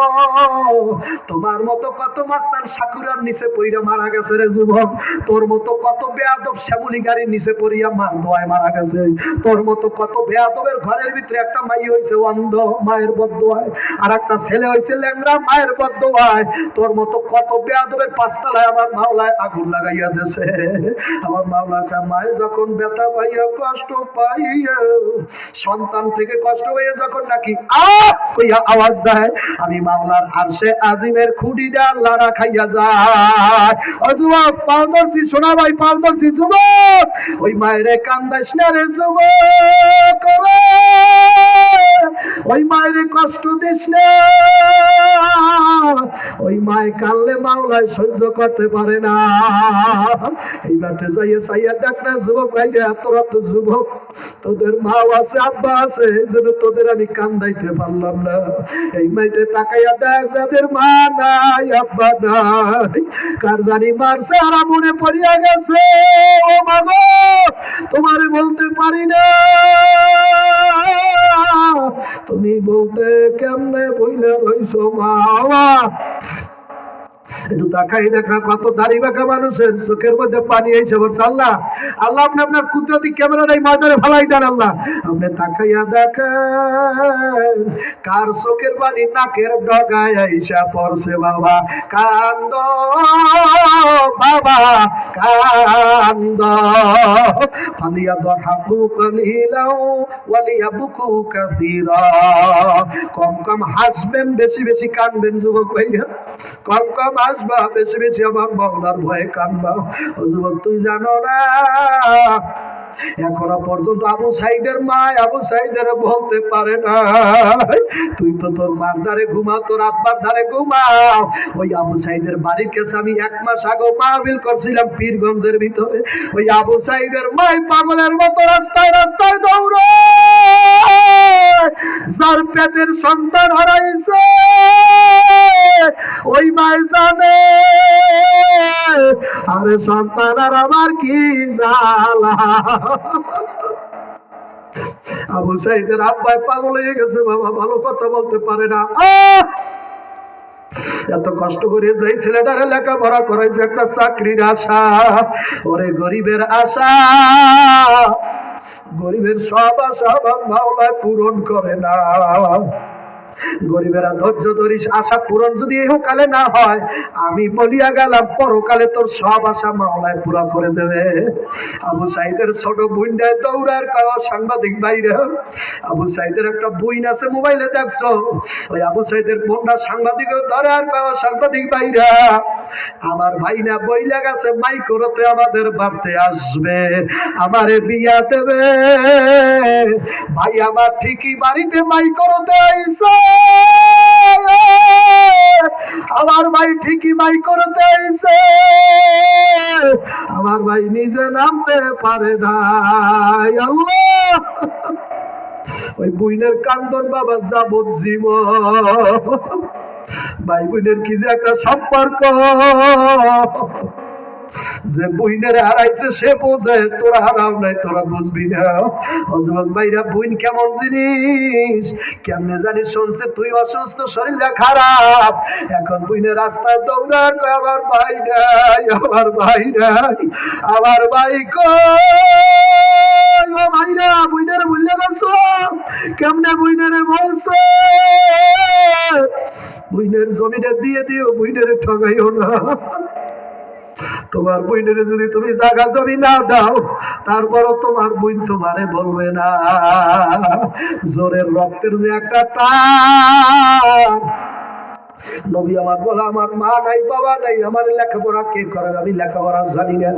তোমার মতো কত মাস্তান সাকুরার নিচে পইরা মারা গেছে রে যুবক, তোর মতো কত বেয়াদব শ্যামলি গাড়ির নিচে পড়িয়া মার দোয়ায় মারা গেছে, তোর মতো কত বেয়াদবের ঘরের ভিতরে একটা মাই হইছে অন্ধ মায়ের বদদোয়ায়, আর একটা ছেলে হইছে ল্যাংড়া মায়ের বদদোয়ায়। তোর মতো কত বেয়াদবের পাঁচতলায় আমার মাওলায় আগুন লাগাইয়া দেছে। আমার মাওলাকে মায়ে যখন ব্যথা পাইয়া কষ্ট পাইয়া সন্তান থেকে কষ্ট হয়ে যখন নাকি কইয়া আওয়াজ দেয়, আমি মাওলার আরশে আজিমের খুঁটিটা আল্লাহ রাখাইয়া যায়। ও যুবক পাও ধরছি, শোনা ভাই পাও ধরছি যুবক, ওই মায়েরে কান্দাইস না রে যুবক, ওই মায়েরে কষ্ট দিস না। ওই মায়ে কানলে মাওলায় সহ্য করতে পারে না। এই মাঠে যাইয়া চাইয়া দেখ না যুবক ভাইরে, তোরা তো যুবক, তোদের মা আছে আব্বা আছে, এই জন্য তোদের আমি কান্দাইতে পারলাম না। এই মাঠে তাকাইয়া দেখ যাদের মা নাই আব্বা নাই, কার জানি মারছে আর মনে পড়িয়া গেছে। ও মা গো তোমারে বলতে পারি না, তুমি বলতে কেমনে বইলে রইছো মা। একটু তাকাই দেখা কত দাড়ি বাঁকা মানুষের চোখের মধ্যে পানি এসে বলছে। আল্লাহ আপনি আপনার কুদরতি ক্যামেরাটাই মাথায় ফালাই দেন। আল্লাহ আপনি তাকাইয়া দেখেন কার চোখের পানি নাকের ডগায় আইসা পড়ছে। বাবা কান্দ, বাবা কান্দ, ফালিয়া দহাকু কালিলাও ওয়ালিয়া বুকু কাসীরা। কম কম হাসবেন, বেশি বেশি কানবেন যুবক ভাইয়া, কম কম আসবা, বেশি বেশি আমার মাওলার ভয়ে কানবা। ও যুবক তুই জানো না এখনো পর্যন্ত আবু সাইদের মা আবু সাইদের বলতে পারে না তুই তো তোর মার ধারে ঘুমাও, তোর আব্বার ধারে ঘুমাও। ওই আবু সাইদের বাড়ির কাছে আমি 1 মাস আগে মাহফিল করছিলাম পীরগঞ্জের ভিতরে। ওই আবু সাইদের মাই পাগলের মতো রাস্তায় রাস্তায় দৌড়ে, যার পেটের সন্তান হারাইছে ওই মাই জানে আরে সন্তান আর আমার কি জ্বালা। আবু সাইদের আব্বাই পাগল হয়ে গেছে বাবা, ভালো কথা বলতে পারে না। এত কষ্ট করে যাই ছেলেটারে লেখাপড়া করাইছে একটা চাকরির আশা, ওরে গরিবের আশা, গরিবের সব আশা আমার মাওলা পূরণ করে না। গরিবেরা ধৈর্য ধরিস, আশা পূরণ যদি ইহকালে না হয়, আমি বলিয়া গেলাম পরকালে তোর সব আশা মাওলায় পুরা করে দেবে। আবু সাইদের ছোট বুইন্ডায় দৌড়ার কাও সাংবাদিক বাইরে। আবু সাইদের একটা বইন আছে মোবাইলে দেখছো, ওই আবু সাইদের বোনরা সাংবাদিক ধরে আর কাও সাংবাদিক বাইরা, আমার ভাই না বইলা গেছে মাই করতে আমাদের বাড়তে আসবে, আমারে বিয়া দেবে। ভাই আমার ঠিকই বাড়িতে মাই করতে আইছে, আমার ভাই ঠিকই মাই করতে আইছে, আমার ভাই নিজে নামতে পারে না। আল্লাহ, ওই বুইনের কান্দন বাবা যাবজ্জীবন। ভাই বোনের কি যে একটা সম্পর্ক, যে বইনের হারাইছে সে বোঝে, তোরা হারাও নাই, তোরা বুঝবি না। যুবক ভাইরা, বইন কেমন জিনিস কেমনে জানি শুনছে তুই অসুস্থ, শরীরটা খারাপ, এখন বইনের রাস্তায় দৌড়ার, আমার ভাই নাই, আমার ভাই নাই, আমার ভাই কই, ও ভাইরা বইনের ভুলে গেছো, কেমনে বইনের বলছে বইনের জমিনে দিয়ে দিও, বইনের ঠগাইও না। তোমার বইনের যদি তুমি জায়গা জমি না দাও, তারপরও তোমার বইন তোমারে বলবে না। জোরের রক্তের যে একটা টান। নবী আমার বলা, আমার মা নাই, বাবা নাই, আমার লেখাপড়া কে করে, আমি লেখাপড়া জানি না।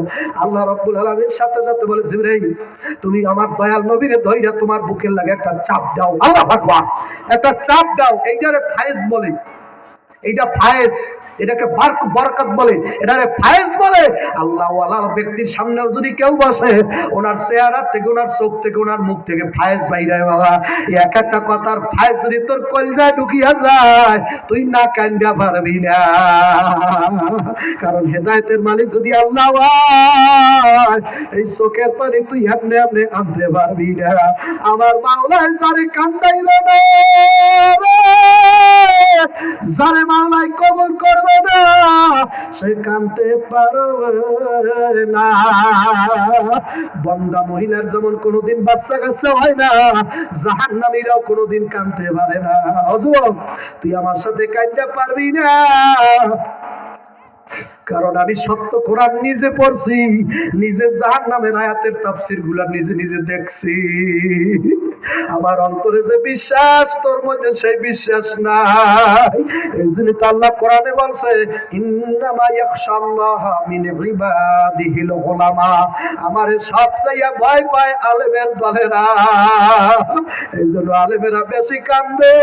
আল্লাহ রাব্বুল আলামিন সাথে সাথে বলে, জিবরাইল তুমি আমার দয়াল নবীরে ধইরা তোমার বুকের লাগে একটা চাপ দাও। আল্লাহু আকবার, একটা চাপ দাও। এইটারে ফায়েজ বলে, এইটা ফায়েজ, এটাকে বরকত বলে, এটারে ফায়েজ বলে। আল্লাহ ওয়ালার ব্যক্তির সামনেও যদি কেউ বসে, ওনার চেহারা থেকে, ওনার চোখ থেকে, ওনার মুখ থেকে ফায়েজ বাইরে। বাবা, এক একটা কথার ফায়েজ যদি তোর কলজায় ঢুকিয়া যায়, তুই না কান্দা পারবি না। কারণ হেদায়েতের মালিক যদি আল্লাহ হয়, এই চোখের পানি তুই এমনি এমনি আনতে পারবি না। আমার মাওলায় যারে কান্দাইবে না, যারে মাওলাই কবুল করবে না, সে কাঁদতে পারবে না। বন্দা মহিলার যেমন কোনোদিন বাচ্চা কাচ্চা হয় না, জাহান্নামীরাও কোনোদিন কাঁদতে পারে না। যুবক, তুই আমার সাথে কাঁদতে পারবি না, কারণ আমি সত্য কোরআন নিজে পড়ছি, নিজে জাহান্নামের আয়াতের তাফসীর গুলা নিজে নিজে দেখছি। আমার অন্তরে যে বিশ্বাস, তোর মধ্যে সেই বিশ্বাস নাই। এই জন্য তো আল্লাহ কোরআনে বলছে, ইন্নামা ইয়াখশাল্লাহা মিন ইবাদিহিল উলামা, আমারে সবচেয়ে ভয় পায় আলেমের দলেরা। এই জন্য আলেমেরা বেশি কান্দে,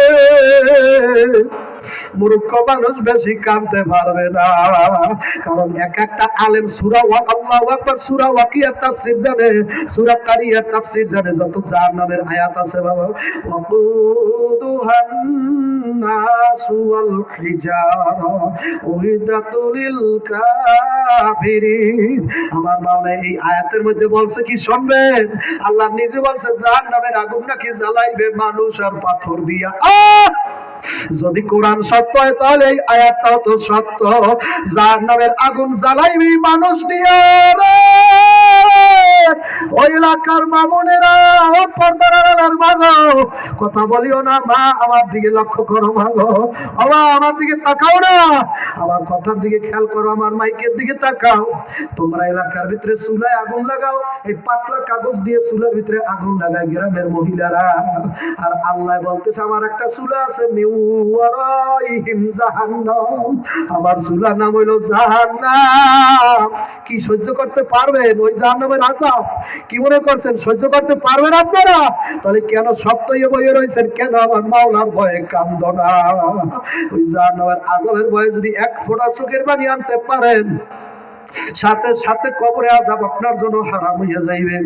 মূর্খ মানুষ বেশি কাঁদতে পারবে না। কারণ এক একটা আলেম সূরা আল্লাহু আকবার, সূরা ওয়াকিয়ার তাফসীর জানে, সূরা কারিয়ার তাফসীর জানে, যত জাহান্নামের আয়াত আছে বাবা। ওয়াকুদুহান নাসু ওয়াল হিজারা উইদাতুল কাফিরিন। আমার মাওলা এই আয়াতের মধ্যে বলছে কি শুনবেন, আল্লাহ নিজে বলছে জাহান্নামের আগুন নাকি জ্বালাইবে মানুষ আর পাথর দিয়া। যদি কোরআন সত্য হয়, তাহলে এই আয়াতটাও তো সত্য। জাহান্নামের আগুন জ্বালাইবি মানুষ দিয়ে। ওই এলাকার মা বোনেরা, পর্দার আড়ালের মা গো, কথা বলিও না মা, আমার দিকে লক্ষ্য করো মা গো, আমার দিকে তাকাও না, আমার কথার দিকে খেয়াল করো, আমার মাইকের দিকে তাকাও। তোমরা এলাকার ভিতরে চুলায় আগুন লাগাও, এই পাতলা কাগজ দিয়ে চুলার ভিতরে আগুন লাগায় গ্রামের মহিলারা। আর আল্লাহ বলতেছে, আমার একটা চুলা আছে, জাহান্নাম, আমার চুলার নাম হইল জাহান্নাম। কি সহ্য করতে পারবেন ওই জাহান্নামের আযাব? কি মনে করছেন সহ্য করতে পারবেন আপনারা? তাহলে কেন সত্য বইয়ে রয়েছেন, কেন আমার মাওলার ভয়ে কান্দো না? ওই জাহান্নামের আযাবের ভয়ে যদি এক ফোঁটা চোখের পানি আনতে পারেন, সাথে সাথে কবরে আযাব আপনার জন্য হারাম হইয়া যাইবে।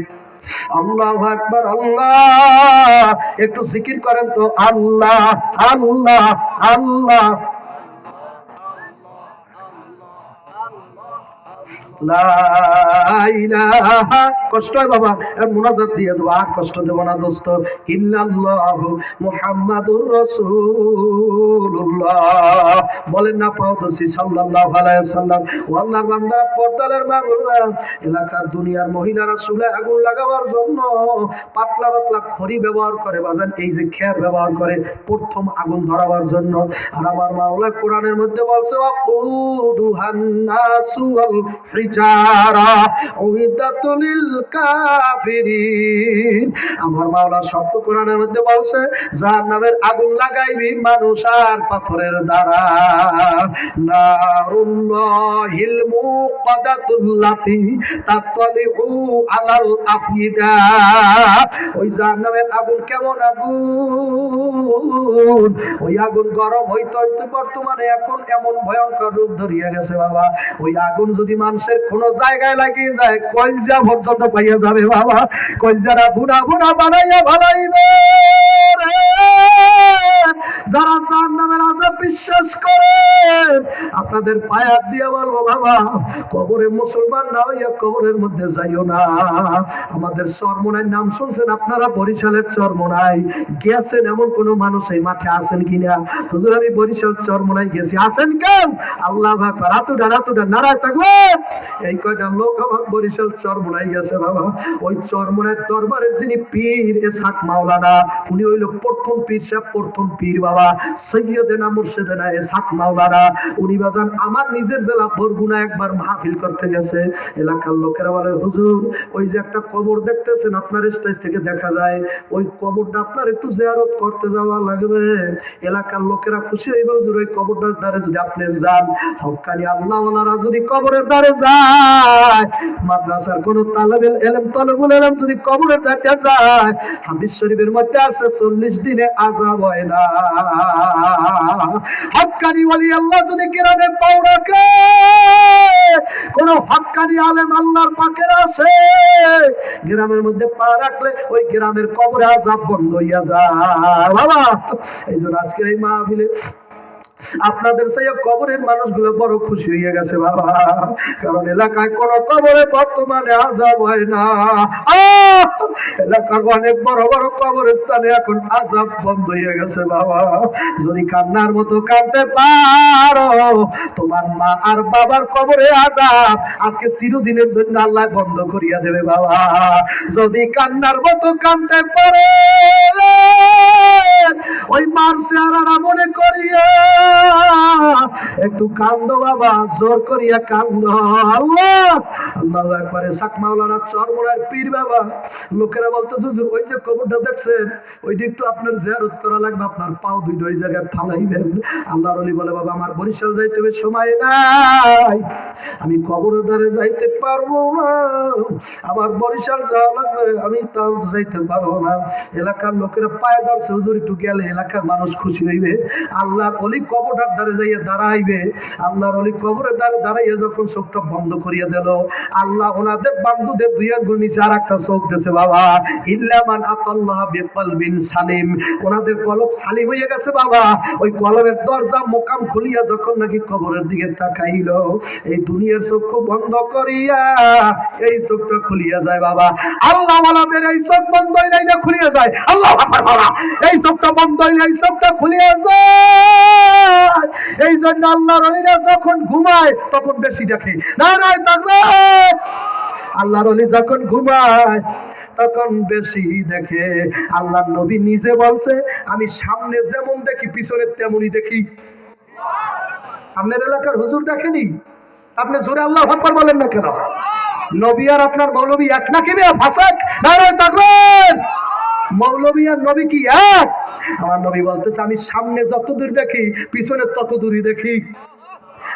আল্লাহু আকবার, আল্লাহ, একটু জিকির করেন তো, আল্লাহ আল্লাহ আল্লাহ। লা ইলাহা, কষ্ট হয় বাবা, আর মুনাজাত দিয়ে দেবো, আর কষ্ট দেব না দোস্ত, ইল্লাল্লাহু মুহাম্মাদুর রাসূলুল্লাহ, বলেন না পাওদর্শী সাল্লাল্লাহু আলাইহি ওয়াসাল্লাম। ও আল্লাহর বান্দা, পর্দার মা বোনেরা, এলাকার দুনিয়ার মহিলারা চুলায় আগুন লাগাবার জন্য পাতলা পাতলা খড়ি ব্যবহার করে বাজান, এই যে খের ব্যবহার করে প্রথম আগুন ধরাবার জন্য। আর আমার মাওলা কোরআনের মধ্যে বলছে ওয়াকুদুহান নাসু ওয়াল হিজারা উইদাতুল লিল কাফিরিন। আমার মাওলা শব্দ কোরআনের মধ্যে বলছে জাহান্নামের আগুন লাগাইবি মানুষ আর পাথরের দ্বারা। নারুল্লাহিল মুকাদাতুল্লাতি তাতলিউ আলাল আফিদা। ওই জাহান্নামের আগুন কেমন আগুন, ওই আগুন গরম হইতে হইতে বর্তমানে এখন এমন ভয়ঙ্কর রূপ ধরিয়া গেছে বাবা। ওই আগুন যদি মানুষের কোন জায়গায় লাগিয়ে যায় কলজা পর্যন্ত পাইয়া যাবে বাবা। কলজারা বুনা বুনা বানাইয়া ভালাইবে যারা জাহান্নামের আযাব বিশ্বাস করে। আপনাদের পায়াত দিয়ে বলবো বাবা, কবরে মুসলমান না হইয়া কবরের মধ্যে যাইও না। আমাদের চরমোনাই নাম শুনছেন আপনারা? বরিশালের চরমোনাই গেছেন এমন কোন মানুষ এই মাঠে আছেন কিনা? হুজুর আমি বরিশাল চরমোনাই গেছি, আছেন কেউ? আল্লাহু আকবার, হাতুটা নারায় থাকবে। এই কয়টা লোক আমার বরিশাল চরমোনাই গেছে বাবা। ওই চরমোনাই দরবারের যিনি পীর ইসহাক মাওলানা, উনি হইল প্রথম পীর সাহেব, প্রথম পীর বাবা সৈয়দেনা মুর্শিদেনা ইসহাক মাওলানা। উনি বাজান আমার নিজের জেলা বরগুনা একবার মাহফিল করতে গেছে। এলাকার লোকেরা বলে হুজুর ওই যে একটা কবর দেখতেছেন আপনার স্টেজ থেকে দেখা যায়, ওই কবরটা আপনার একটু জিয়ারত করতে যাওয়া লাগবে। এলাকার লোকেরা খুশি হইবে হুজুর ওই কবরটার দ্বারে যদি আপনি যান। হক্কানি আল্লাহওয়ালারা যদি কবরের দ্বারে যায়, মাদ্রাসার কোন তালেবুল ইলম যদি কবরের দ্বারে যায়, হাদিস শরীফের মধ্যে আছে 40 দিনে আযাব হয় না। হক্কানি ওলি আল্লাহ যদি গ্রামে পাও রাখে, কোন হক্কানি আলেম আল্লাহর পাকের আছে, গ্রামের মধ্যে পা রাখলে ওই গ্রামের কবরে আযাব বন্ধ হইয়া যায় বাবা। এই জন্য আজকের এই মাহফিলে আপনাদের সেই কবরের মানুষগুলো বড় খুশি হয়ে গেছে বাবা, কারণ এলাকায় কোন কবরে বর্তমানে আযাব হয় না। এলাকার অনেক বড় বড় কবরস্থানে এখন আযাব বন্ধ হয়ে গেছে বাবা। যদি কান্নার মতো কাঁদতে পারো, তোমার মা আর বাবার কবরে আযাব আজকে চিরদিনের জন্য আল্লাহ বন্ধ করিয়া দেবে বাবা। যদি কান্নার মতো কাঁদতে পারে, ওই মার চেহারা মনে করিয়া একটু কান্দো বাবা, জোর করিয়া কান্দো। আল্লাহ আল্লাহু আকবার। ইসহাক মাওলানা চরমোনাইয়ের পীর বাবা। লোকেরা বলতেছে হুজুর ওই যে কবরটা দেখছেন ওইটা একটু আপনার জিয়ারত করা লাগবে, আপনার পাও দুইটা ওই জায়গায় ফালাইবেন। আল্লাহর ওলি বলে বাবা আমার বরিশাল যাইতে হবে, সময় নাই, আমি কবরের দ্বারে যাইতে পারবো না, আমার বরিশাল যাওয়া লাগবে, আমি তাও যাইতে পারবো না। এলাকার লোকেরা পায়ে ধরছে হুজুর একটু গেলে এলাকার মানুষ খুশি হইবে। আল্লাহর ওলি কবরটার দ্বারে যাইয়া দাঁড়াইবে। আল্লাহর ওলি কবরের দ্বারে দাঁড়াইয়া যখন চোখটা বন্ধ করিয়া দিল, আল্লাহ ওনাদের বান্ধুদের দুই আঙ্গুল নিচে আর একটা চোখ দিয়েছে বাবা। ইল্লামান আতাল্লাহ বিকলবিন সালিম, ওনাদের কলব সালিম হয়ে গেছে বাবা। ওই কলবের দরজা মোকাম খুলিয়া যখন নাকি কবরের দিকে তাকাইল, এই দুনিয়ার চক্ষু বন্ধ করিয়া এই চোখটা খুলিয়া যায় বাবা। আল্লাহ ওয়ালাদের এই চোখ বন্ধ হইলে এটা খুলিয়া যায়। আল্লাহু আকবার বাবা, এই চোখটা বন্ধ হইলে এই চোখটা খুলিয়া যায়। এই জন্য আল্লাহর ওলিরা যখন ঘুমায় তখন বেশি দেখে। নারায়ে তাকবীর। আল্লাহর ওলি যখন ঘুমায় তখন বেশি দেখে। আল্লাহর নবী নিজে বলছে আমি সামনে যেমন দেখি পিছনে তেমনই দেখি। আপনার এলাকার হুজুর দেখেনি? আপনি জোরে আল্লাহু আকবার বলেন না কেন? নবী আর আপনার মৌলবী এক নাকি ফাসাক? নারায়ে তাকবীর। মৌলবী আর নবী কি এক? আমার নবী বলতেছে আমি সামনে যত দূর দেখি পিছনে তত দূরই দেখি,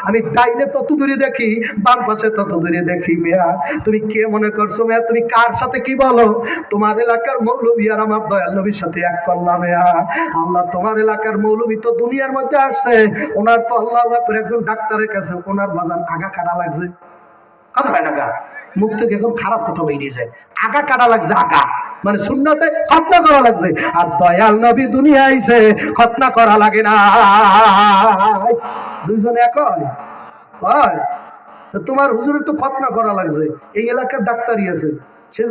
আমি ডাইনে তত দূরে দেখি বাম পাশে তত দূরে দেখি। মিয়া তুমি কে মনে করছো? মিয়া তুমি কার সাথে কি বলো? তোমার এলাকার মৌলবী আর আমার দয়াল নবীর সাথে এক করলাম। মিয়া আল্লাহ তোমার এলাকার মৌলবী তো দুনিয়ার মধ্যে আসছে, ওনার তো আল্লাহ একজন ডাক্তারের কাছে ওনার বাজান আগা কাটা লাগছে। কথা হয় না গা, মুখ থেকে এখন খারাপ কথা বেরিয়েছে, আগা কাটা লাগছে, আগা মানে সুন্নতে খতনা করা লাগছে। আর দয়াল নবী দুনিয়া আইছে, খতনা করা লাগে না। দুইজন এক হয়? তো তোমার হুজুরের তো খতনা করা লাগছে, এই এলাকার ডাক্তারই আছে, সে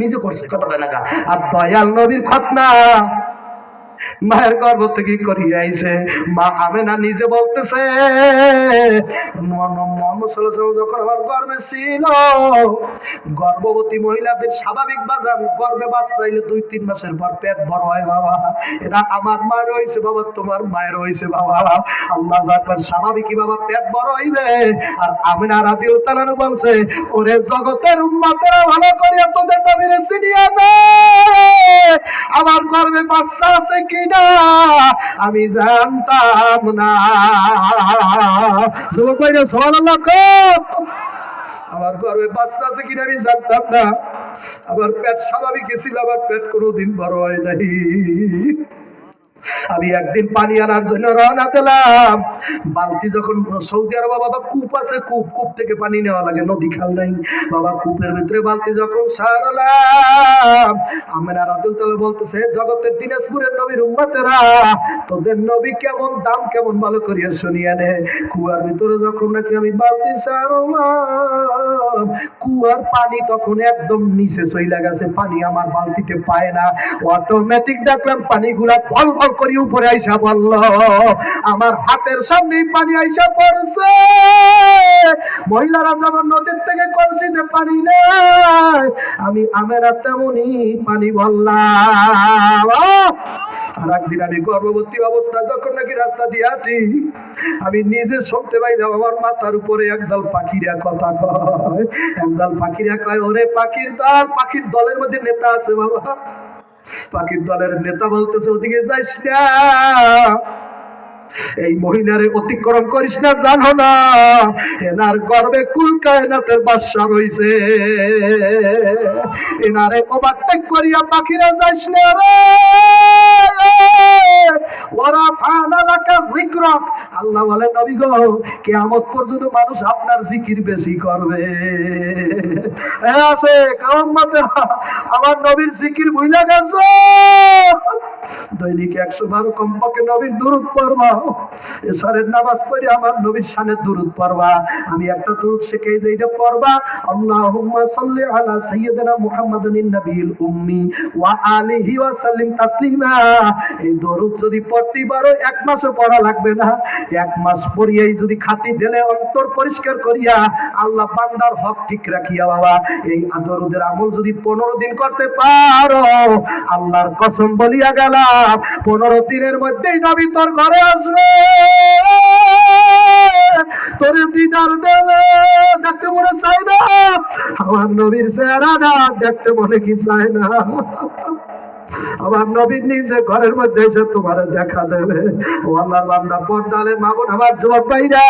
নিজে করছে কত টাকা। আর দয়াল নবীর খতনা মায়ের গর্ভ থেকে করিয়ে আইছে। মা আমেনা নিজে বলতেছে মোহাম্মদ সাল্লাল্লাহু আলাইহি ওয়াসাল্লাম যখন আমার গর্ভে ছিল, গর্ভবতী মহিলাদের স্বাভাবিক বাজার গর্ভে বাচ্চা হইলে 2-3 মাসের পর পেট বড় হয় বাবা। এটা আমার মায়ের হয়েছে বাবা, তোমার মায়ের হয়েছে বাবা। আল্লাহু আকবার। স্বাভাবিকই বাবা পেট বড় হইবে। আর আমিনা রাদিয়াল্লাহু তাআলা বলছে, ওরে জগতের উম্মতেরা ভালো করে তোদের নবীরে চিনিয়ে নে, আমার গর্ভে বাচ্চা আছে কিনা আমি জানতাম না। যুবক ভাইরা সুবহানাল্লাহ কও। আমার গর্ভে বাচ্চা আছে কিনা আমি জানতাম না। আমার পেট স্বাভাবিক ছিল, আমার পেট কোনোদিন বড় হয় নাই। আমি একদিন পানি আনার জন্য রওনা দিলাম। বালতি যখন সৌদি আরব বাবা কূপ আছে, কূপ থেকে পানি নেওয়া লাগে, নদী খাল নাই বাবা। কূপের ভিতরে বালতি যখন সারলাম, আমেনা রাদিয়াল্লাহু তাআলা বলতেছে, জগতের দিনাজপুরের নবীর উম্মতেরা তোদের নবী কেমন, দাম কেমন ভালো করিয়া শুনিয়া নে। কুয়ার ভিতরে যখন নাকি আমি বালতি সারলাম, কুয়ার পানি তখন একদম নিচে চইলা গেছে, পানি আমার বালতিতে পায় না। অটোমেটিক দেখলাম পানিগুলা ভল ভল করি উপরে আইসা বলল, আমার হাতের সামনে পানি আইসা পড়ছে। মহিলারা যেমন নদীর থেকে কলসিতে পানি নেয়, আমি আমেরা তেমনই পানি বললাম। আর একদিন আমি গর্ভবতী অবস্থা যখন নাকি রাস্তা দিয়ে হাঁটি, আমি নিজে শুনতে পাইলাম আমার মাথার উপরে একদল পাখিরা কথা কয়। একদল পাখিরা কয়, ওরে পাখির দল। পাখির দলের মধ্যে নেতা আছে বাবা। পাখির দলের নেতা বলতেছে, ওদিকে যাইস না, এই মহিলারে অতিক্রম করিস না, জানো না এনার গর্বে কুল কায়নাতের বাদশা রইছে, এনারে ওভারটেক করিয়া পাখিরা যাইস না রে। ওরা ফানা লাকা যিকরাক, আল্লাহ বলে নবী গো, কিয়ামত পর্যন্ত মানুষ আপনার জিকির বেশি করবে। আছে কিয়ামতের আমার নবীর জিকির ভুইলা গেছো। দৈনিক 112 কমপক্ষে নবীর দুরূদ পড়বা, এশারের নামাজ পড়ে আমার নবীর শানে দুরূদ পড়বা। আমি একটা দুরূদ শিখাই যে এটা পড়বা, আল্লাহুম্মা সাল্লি আলা সাইয়্যিদিনা মুহাম্মাদিন নবিয়্যিল উম্মি ওয়া আলিহি ওয়া সাল্লিম তাসলিমা। এই দরুদ যদি পড়তে পারো 1 মাসও পড়া লাগবে না। 1 মাস পড়িয়েই যদি খাঁটি দিলে অন্তর পরিষ্কার করিয়া আল্লাহ বান্দার হক ঠিক রাখিয়া বাবা এই দরুদের আমল যদি 15 দিন করতে পারো, আল্লাহর কসম বলিয়া গেলাম 15 দিনের মধ্যেই নবী তোর ঘরে আসবে, তোরে দিদার দেবে। দেখতে মনে চাই না আমার নবীর চেহারাটা, দেখতে মনে কি চায় না আমার নবীর নিজে ঘরের মধ্যে এসে তোমার দেখা দেবে। ও আল্লাহর বান্দা, পর্দালে মা বোন আমার যুবক ভাইরা,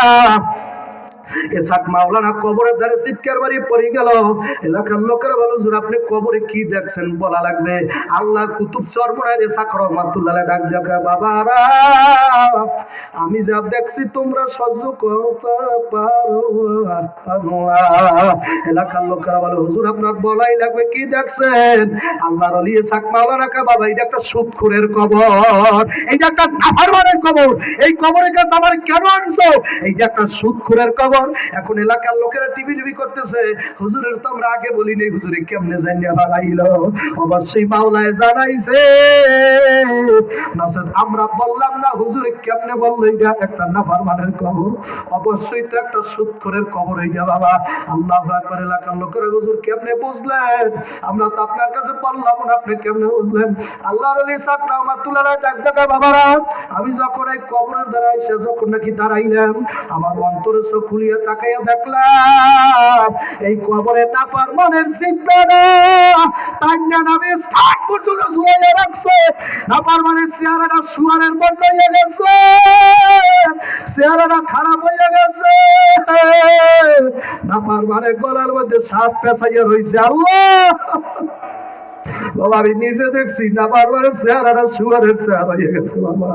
এসাক মাওলানা কবরের ধারে চিৎকার বাড়ি পড়ে গেল। এলাকার লোকেরা বলো, হুজুর আপনি কবরে কি দেখছেন বলা লাগবে। আল্লাহ কুতুব চরমনায় এসাক রহমাতুল্লাহ ডাক দেখা, বাবারা আমি যা দেখছি তোমরা সহ্য করতে পারো না। এলাকার লোকেরা বলো, হুজুর আপনার বলাই লাগবে, কি দেখছেন? আল্লাহর ওলি এসাক মাওলানা কা, বাবা এটা একটা সুদখোরের কবর, এইটা একটা নাফরমানের কবর, এই কবরের কাছে আমার কেন আনছো? এইটা একটা সুদখোরের কবর। এখন এলাকার লোকেরা টিভি করতেছে, হুজুরের তো আমরা আগে বলি নাই, হুজুরে কেমনে জানিয়া বানাইলো? অবশ্যই মাওলায় জানাইছে, আমরা বললাম না, হুজুরে কেমনে বললো এটা একটা নাফরমানের কবর? অবশ্যই তো একটা সুদখোরের কবর এইটা বাবা। আল্লাহু আকবার। এলাকার লোকেরা, হুজুর কেমনে বুঝলেন? আমরা তো আপনার কাছে বললাম না, আপনি কেমনে বুঝলেন? আল্লাহর ওলি সাক রহমাতুল্লাহ ডাক দেখা, বাবারা আমি যখন এই কবরের দ্বারা এসে যখন নাকি দাঁড়াইলাম, আমার অন্তরে চোখ খুলিয়ে তাকাইয়া দেখলাম এই কবরে নাফরমানের জিব্বাটা টাইনা নামে স্থান পর্যন্ত ঝুলাইয়া রাখছে। নাফরমানের চেহারাটা শুয়ারের মতো হয়ে গেছে, চেহারাটা খারাপ হয়ে গেছে, নাফরমানের গলার মধ্যে সাপ পেঁচাইয়া রয়েছে। আল্লাহ বাবা, আমি নিজে দেখছি নাফরমানের চেহারাটা শুয়ারের চেহারা হয়ে গেছে বাবা।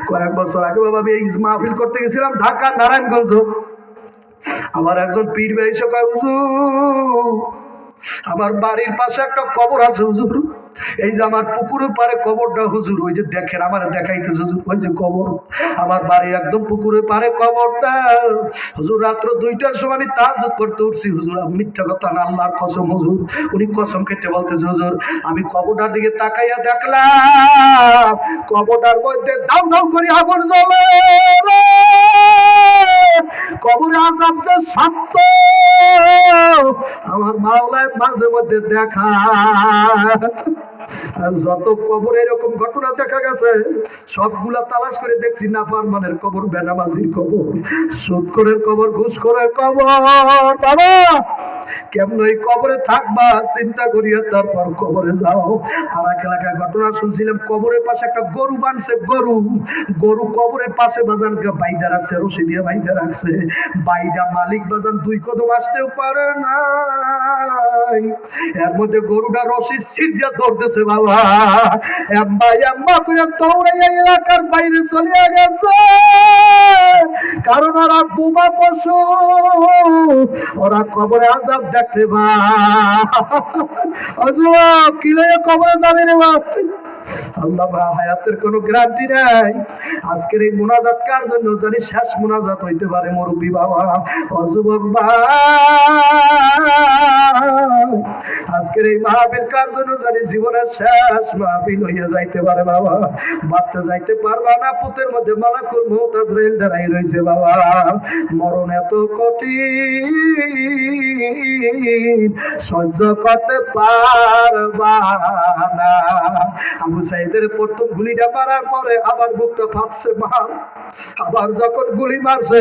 কয়েক বছর আগে বাবা আমি এই মাহফিল করতে গেছিলাম ঢাকা নারায়ণগঞ্জ। আমার একজন পীর ভাই এসে কয়, হুজুর আমার বাড়ির পাশে একটা কবর আছে হুজুর, এই যে আমার পুকুরের পারে কবরটা হুজুর, ওই যে দেখেন আমার দেখাইতেছে হুজুর, ওই যে কবর আমার বাড়ির একদম পুকুরের পারে কবরটা হুজুর। রাত্র 2টার সময় আমি তাহাজ্জুদ করতে উঠছি হুজুর, মিথ্যা কথা না, আল্লাহর কসম হুজুর। উনি কসম কেটে বলতেছে হুজুর, আমি কবরটার দিকে তাকাইয়া দেখলাম কবরটার মধ্যে দাউ দাউ করে আগুন জ্বলে। কবরে আযাব যে সত্য আমার মাওলায় মাঝে মধ্যে দেখা। আর যত কবরে এরকম ঘটনা দেখা গেছে সবগুলা তালাশ করে দেখছি নাফরমানের কবর, বেনামাজির কবর, সুদখোরের কবর, ঘুষখোরের কবর। বাবা কেমন এই কবরে থাকবা চিন্তা করিয়া তারপর কবরে যাও। আর এক এলাকায় ঘটনা শুনছিলাম, কবরের পাশে একটা গরু বানছে, গরু কবরের পাশে বাজান বাইদা রাখছে, রশি দিয়ে বাইদা রাখছে। বাইদা মালিক বাজান 2 কদম আসতেও পারে না, এর মধ্যে গরুটা রশি ছিঁড়িয়া ধরতেছে বাবা, এম্বা এম্বা করে দৌড়াইয়া এলাকার বাইরে চলিয়া গেছে। কারণ ওরা বোবা পশু, ওরা কবরে আযাব দেখতে বা কি লাগে কবরে যাবে রে বাপ। আল্লাহ হায়াতের কোনো গ্যারান্টি নাই। আজকের এই মুনাজাত কার জন্য জানি শেষ মুনাজাত হইতে পারে মুরব্বী বাবা, যুবক ভাই। আজকের এই মাহফিল কার জন্য জানি জীবনের শেষ মাহফিল হইয়া যাইতে পারে বাবা। বাড়তে যাইতে পারবা না, পুতের মধ্যে মালাকুল মউত আজরাইল দাঁড়াই রইছে বাবা। মরণ এত কঠিন সহ্য করতে পারবা না। আবু সাইদের প্রথম গুলিটা মারার পরে আবার বুকটা ফাঁপছে মার, আবার যখন গুলি মারছে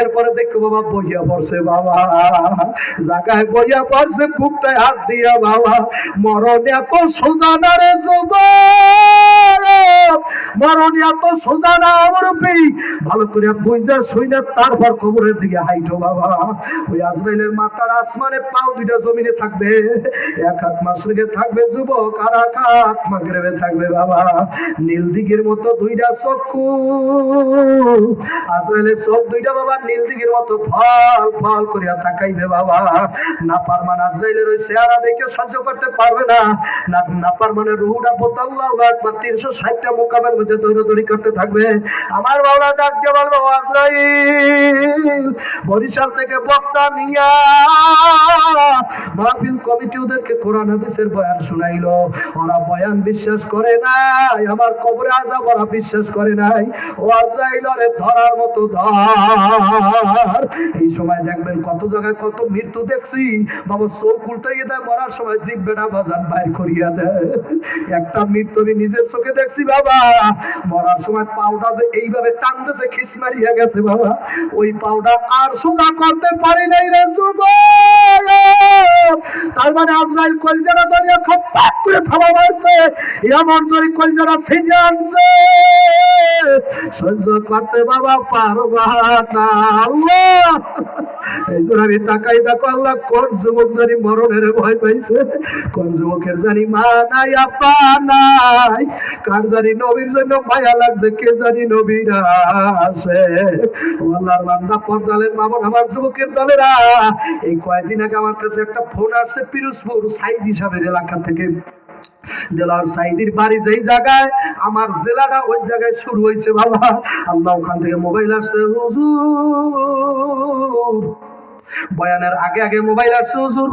এরপরে দেখো বাবা বইয়া পড়ছে বাবা, জায়গায় বইয়া পড়ছে বুকটায় হাত দিয়া বাবা। মরণ এত সোজা না রে যুবক, মরণ এত সোজা না আমার ভাই, ভালো করে বুঝা শুইনা তারপর কবরের দিকে হাইটো বাবা। ওই আজরাইলের মাথার আসমানে, পাও 2টা জমিনে থাকবে, এক হাত মাশরিকে থাকবে যুবক, আর এক হাত মাগরিবে থাকবে বাবা। নীল দিঘির মতো 2টা চক্ষু, আজরাইলের চোখ 2টা বাবা নীল দিঘির মতো ফল ফল করিয়া তাকাইবে বাবা। নাফরমান আজরাইলের ওই চেহারা দেখে সহ্য করতে পারবে না, নাফরমানের রূহটা আল্লাহু আকবার 360টা মোকামের মধ্যে দৌড়াদৌড়ি করতে থাকবে। আমার বাবা ডাক দিয়ে বলবো, আজরাইল বরিশাল থেকে বক্তা নিয়া মাহফিল কমিটি ওদেরকে কোরআন হাদিসের বয়ান শুনাইলো, ওরা বয়ান বিশ্বাস করে নাই, আমার কবরে আযাব ওরা বিশ্বাস করে নাই। ও আজরাইল ওরে ধরার মতো ধর। এই সময় দেখবেন কত জায়গায় কত মৃত্যু দেখছি বাবা, চোখ উল্টাইয়ে দেয় মরার সময়, জিভ বেড়া বাজান বাইর করিয়া দেয়। একটা মৃত্যু আমি নিজের চোখে দেখছি বাবা, মরার সময় পাউডা যে এইভাবে টানতেছে, খিস মারিয়া গেছে বাবা, ওই পাউডা আর সোজা করতে পারি নাই রে যুবক। তার মানে আজরাইল কলজারা ধরিয়া খপ্পাক করে থামা মারছে, এমন জোরে কলজারা ছিনিয়ে আনছে, সহ্য করতে বাবা পারবা না। আল্লাহ এই জন্য আমি তাকাই দেখো, আল্লাহ কোন যুবক জানি মরণের ভয় পাইছে, কোন যুবকের জানি মা নাই আপা নাই, কার জানি নবীর জন্য মায়া লাগছে, কে জানি নবীর আছে। আল্লাহর বান্দা পর্দালের মামুন, আমার যুবকের দলেরা, এই কয়েকদিন আগে আমার কাছে একটা ফোন আসছে পিরোজপুর সাইদি সাহেবের এলাকা থেকে। জেলার সাইদির বাড়ি যেই জায়গায়, আমার জেলাটা ওই জায়গায় শুরু হয়েছে বাবা। আল্লাহ ওখান থেকে মোবাইল আসছে, হুজুর বয়ানের আগে আগে মোবাইল আসছে, হুজুর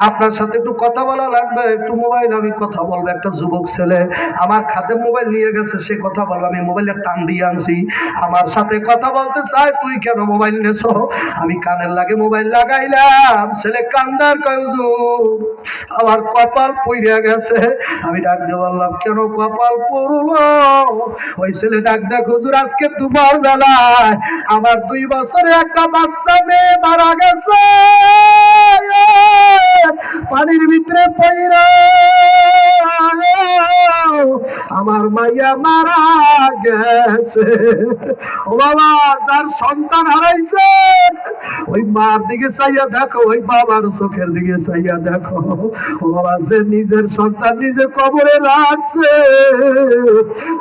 আপনার সাথে একটু কথা বলা লাগবে, একটু মোবাইল আমি কথা বলবো। একটা যুবক ছেলে আমার খাতে মোবাইল নিয়ে গেছে, সে কথা বলবো, আমি মোবাইলের টান দিয়ে আনছি, আমার সাথে কথা বলতে চাই, তুই কেন মোবাইল নেছো? আমি কানের লাগে মোবাইল লাগাইলাম, ছেলে কান্দার কয় হুজুর আমার কপাল পইরা গেছে। আমি ডাক দিয়ে বললাম, কেন কপাল পড়লো? ওই ছেলে ডাক দেখ, হুজুর আজকে দুপুর বেলায় আমার 2 বছরে একটা বাচ্চা মেয়ে মারা গেছে, পানির ভিতরে পইরা আমার মাইয়া মারা গেছে। ও বাবা, যার সন্তান হারাইছে ওই মার দিকে চাইয়া দেখো, ওই বাবার চোখের দিকে চাইয়া দেখো। ও বাবা, যে নিজের সন্তান নিজে কবরে রাখছে,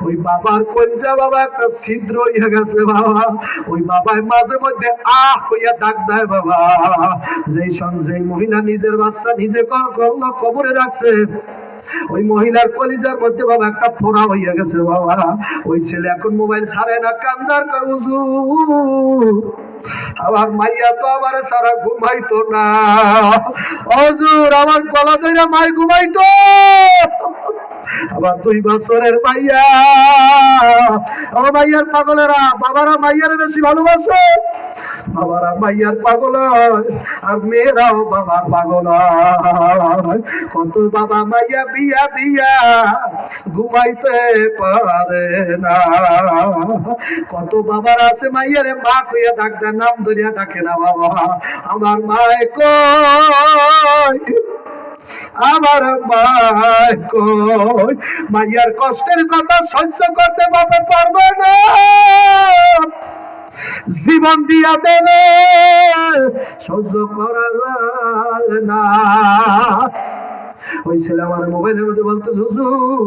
ওই বাবার কলিজা বাবা একটা ছিদ্র হইয়া গেছে বাবা। ওই বাবায় মাঝে মধ্যে আহ কইয়া ডাক দেয় বাবা। যেই মহিলা নিজের বাচ্চা নিজে কবরে রাখছে, ওই মহিলার কলিজার মধ্যে বাবা একটা ফোড়া হইয়া গেছে বাবা। ওই ছেলে এখন মোবাইল ছাড়ে না, কান্দার কয় হুজুর আমার মাইয়া তো আমার সারা ঘুমাইতো না, হুজুর আমার গলা ধরে মাই ঘুমাইতো, আবার 2 বছরের মাইয়া। আমার মাইয়ার পাগলেরা, বাবারা মাইয়ার বেশি ভালোবাসে, বাবারা মাইয়ার পাগল হয়, আর মেয়েরাও বাবার পাগল হয়। কত বাবা মাইয়া বিয়া দিয়া ঘুমাইতে পারে না, কত বাবার আছে মাইয়ারে মা কইয়া ডাকতে নাম ধরিয়া ডাকে না বাবা। আমার মায় কই, আমার মায় কই, মাইয়ার কষ্টের কথা সহ্য করতে বাবা পারবে না, জীবন দিয়া দেবে, সহ্য করা যায় না। ওই ছেলে আমার মোবাইলের মধ্যে বলতে হুজুর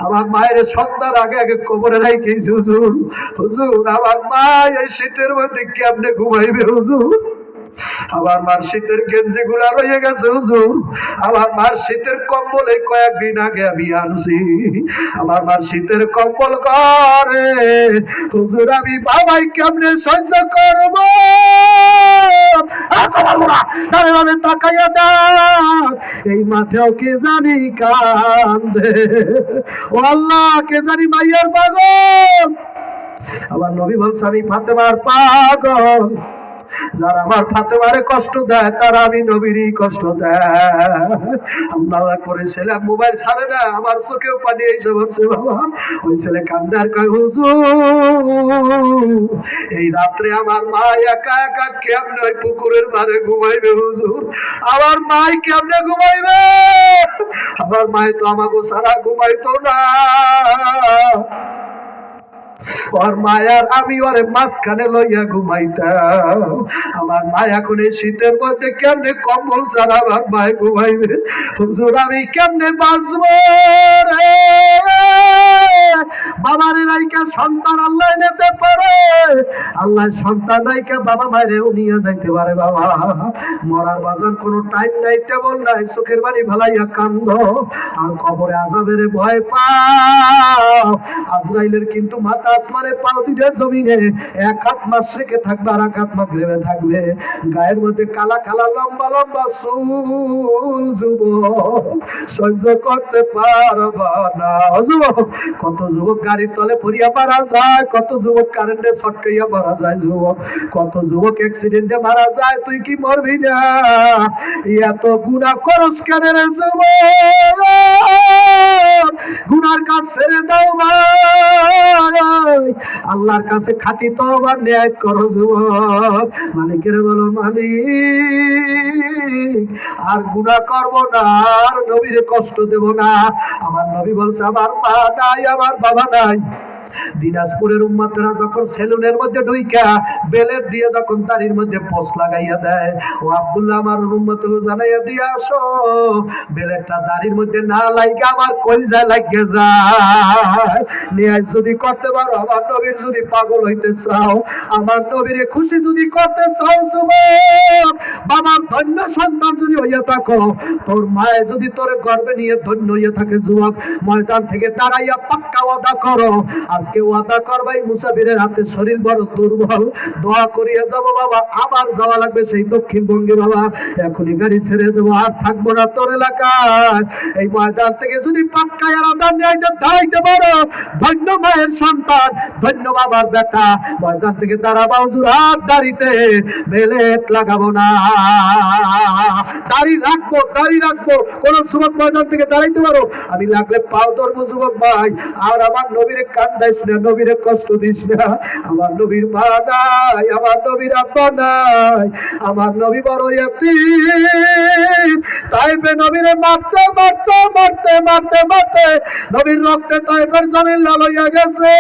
আমার মায়ের সন্ধ্যার আগে আগে কবরে রাইখেছি হুজুর, হুজুর আমার মা এই শীতের মধ্যে কেমনে ঘুমাইবে হুজুর, আমার মার শীতের গেঞ্জি গুলা রয়ে গেছে হুজুর, আমার মার শীতের কম্বল এই কয়েকদিন আগে আমি আনছি, আমার মার শীতের কম্বল করে হুজুর আমি বাবাই কেমনে সহ্য করবো, তাকাইয়া দেখ এই মাঠেও কে জানি কান্দে, ও আল্লাহ কে জানি মাইয়ার পাগল। আমার নবী বলছে আমি ফাতেমার পাগল, যারা আমার ফাতেমারে কষ্ট দেয় তারা আমি নবীরই কষ্ট দেয়। আল্লাহ করেছিলাম মোবাইল ছাড়ে না, আমার চোখেও পানি এসে বলছে বাবা। ওই ছেলে কান্দে আর কয় হুজুর এই রাত্রে আমার মা একা একা কেমনে ওই পুকুরের ধারে ঘুমাইবে হুজুর, আমার মাই কেমনে ঘুমাইবে, আমার মাই তো আমাকে সারা ঘুমাইতো না, ওর মায়ার আমি ওরে মাঝখানে লইয়া ঘুমাইতাম, আমার মায়া এখন এই শীতের মধ্যে কেমনে কম্বল ছাড়া আমার মায় ঘুমাইবে, হুজুর আমি কেমনে বাঁচবো রে। বাবার রাইকা সন্তান আল্লাহ নিতে পারে, আল্লাহ সন্তান রাইকা বাবা মায়েরও নিয়ে যাইতে পারে বাবা। মরার বাজার কোনো টাইম নাই, টেবল নাই, চোখের বাড়ি ভালাইয়া কান্দ আর কবরে আযাবের ভয় পাও। আজরাইলের কিন্তু মাথা আসমানে, পাও দুইটা জমিনে, এক হাত মাশরিকে থাকবে আর এক হাত মাগরিবে থাকবে, গায়ের মধ্যে কালা কালা লম্বা লম্বা চুল, যুবক সহ্য করতে পারবা না যুবক। কত যুবক গাড়ির তলে পড়িয়া মারা যায়, কত যুবক কারেন্টে ছটকাইয়া মারা যায় যুবক, কত যুবক অ্যাক্সিডেন্টে মারা যায়, তুই কি মরবি না? এত গুনাহ করস কেন রে যুবক, গুনার কাজ ছেড়ে দাও ভাই, আল্লাহর কাছে খাঁটি তওবা নিয়ত করো যুবক, মালিকের বলো মালিক আর গুনাহ করব না, আর নবীর কষ্ট দেব না। আমার নবী বলছে আমার মা নাই, আমার বাবা নাই, দিনাজপুরের উম্মতেরা যখন সেলুনের মধ্যে ঢুইকা বেলের দিয়ে যখন দাড়ির মধ্যে পোষ লাগাইয়া দেয়, ও আব্দুল্লাহ আমার উম্মতকে জানাইয়া দিয়ে আসো বেলেরটা দাড়ির মধ্যে না লাগা আমার কলিজায় লাগিয়ে যায়। নিয়াজ যদি করতে পারো, আমার নবীর যদি পাগল হইতে চাও, আমার নবীর খুশি যদি করতে চাও যুবক, বাবার ধন্য সন্তান যদি হইয়া থাকো, তোর মায়ে যদি তোর গর্বে নিয়ে ধন্য হইয়া থাকে যুবক, ময়দান থেকে দাঁড়াইয়া পাক্কা ওয়াদা করো, আজকে ওয়াদা করবাই মুসাফিরের হাতে শরীর বড় দুর্বল, দোয়া করিয়া যাব বাবা, আবার যাওয়া লাগবে সেই দক্ষিণবঙ্গে বাবা, এখনই গাড়ি ছেড়ে দেবো, আর থাকবো না তোর এলাকায়। এই ময়দান থেকে যদি পাক্কা আলাদা নিয়ে দাঁড়াইতে পারো, ধন্য মায়ের সন্তান, ধন্য বাবার বেটা, ময়দান থেকে দাঁড়াবা হুজুর, হাত দাড়িতে বেলেট লাগাবো না, দাড়ি রাখবো, দাড়ি রাখবো। কোন যুবক ময়দান থেকে দাঁড়াইতে পারো, আমি লাগলে পাও ধরবো যুবক ভাই, আর আমার নবীরে কান্দাইস না, নবীরে কষ্ট দিস না। আমার নবীর মা নাই, আমার নবীর আব্বা নাই, আমার নবী বড় ইয়তীম, তাইবে নবীরে মারতে মারতে মারতে মারতে মারতে নবীর রক্তে তাইবের জমিন লাল হইয়া গেছে।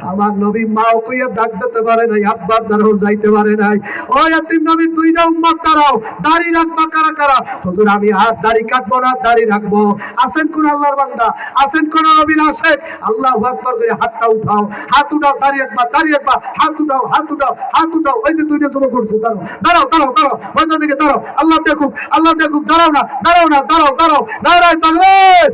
আমার নবী মাও কইয়া ডাক দিতে পারে নাই, আব্বার দ্বারাও যাইতে পারে নাই। ও ইয়তীম নবীর দুইটা উম্মত দাঁড়াও, দাড়ি রাখবা কারা কারা? হুজুর আমি আর দাড়ি কাটবো না, দাড়ি রাখবো। আছেন কোন আল্লাহর বান্দা, আছেন কোন নবীর আশেক? আল্লাহু আকবার। সুন্দর করে হাতটা উঠাও, হাত উঠাও, দাঁড়িয়ে একবার, দাঁড়িয়ে একবার, হাত উঠাও, হাত উঠাও, হাত উঠাও। ওই যে দুইটা যুবক করছে, দাঁড়াও দাঁড়াও দাঁড়াও দাঁড়াও, ময়দান দিকে দাঁড়াও, আল্লাহ দেখুক, আল্লাহ দেখুক, দাঁড়াও না, দাঁড়াও না, দাঁড়াও দাঁড়াও, দাঁড়ায় তাকবীর।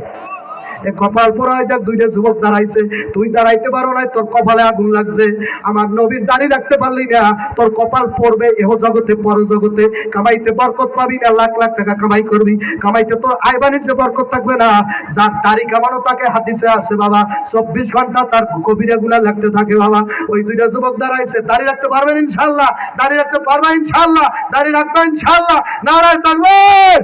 এ কপাল পোড়ায় দেখ, দুইটা যুবক দাঁড়াইছে, তুই দাঁড়াইতে পারো না, তোর কপালে আগুন লাগছে। আমার নবীর দাঁড়িয়ে রাখতে পারলি না, তোর কপাল পড়বে এহ জগতে পর জগতে। কামাইতে বরকত পাবি না, লাখ লাখ টাকা কামাই করবি, কামাইতে তোর আয় বাণিজ্যে বরকত থাকবে না। যার দাড়ি কামানো তাকে হাদিসে আসে বাবা 24 ঘন্টা তার কবিরা গুনাহ লাগতে থাকে বাবা। ওই দুইটা যুবক দাঁড়াইছে, দাঁড়িয়ে রাখতে পারবেন ইনশাআল্লাহ, দাঁড়িয়ে রাখতে পারবা ইনশাআল্লাহ, দাঁড়িয়ে রাখবা ইনশাআল্লাহ, নারায়ে তাকবীর।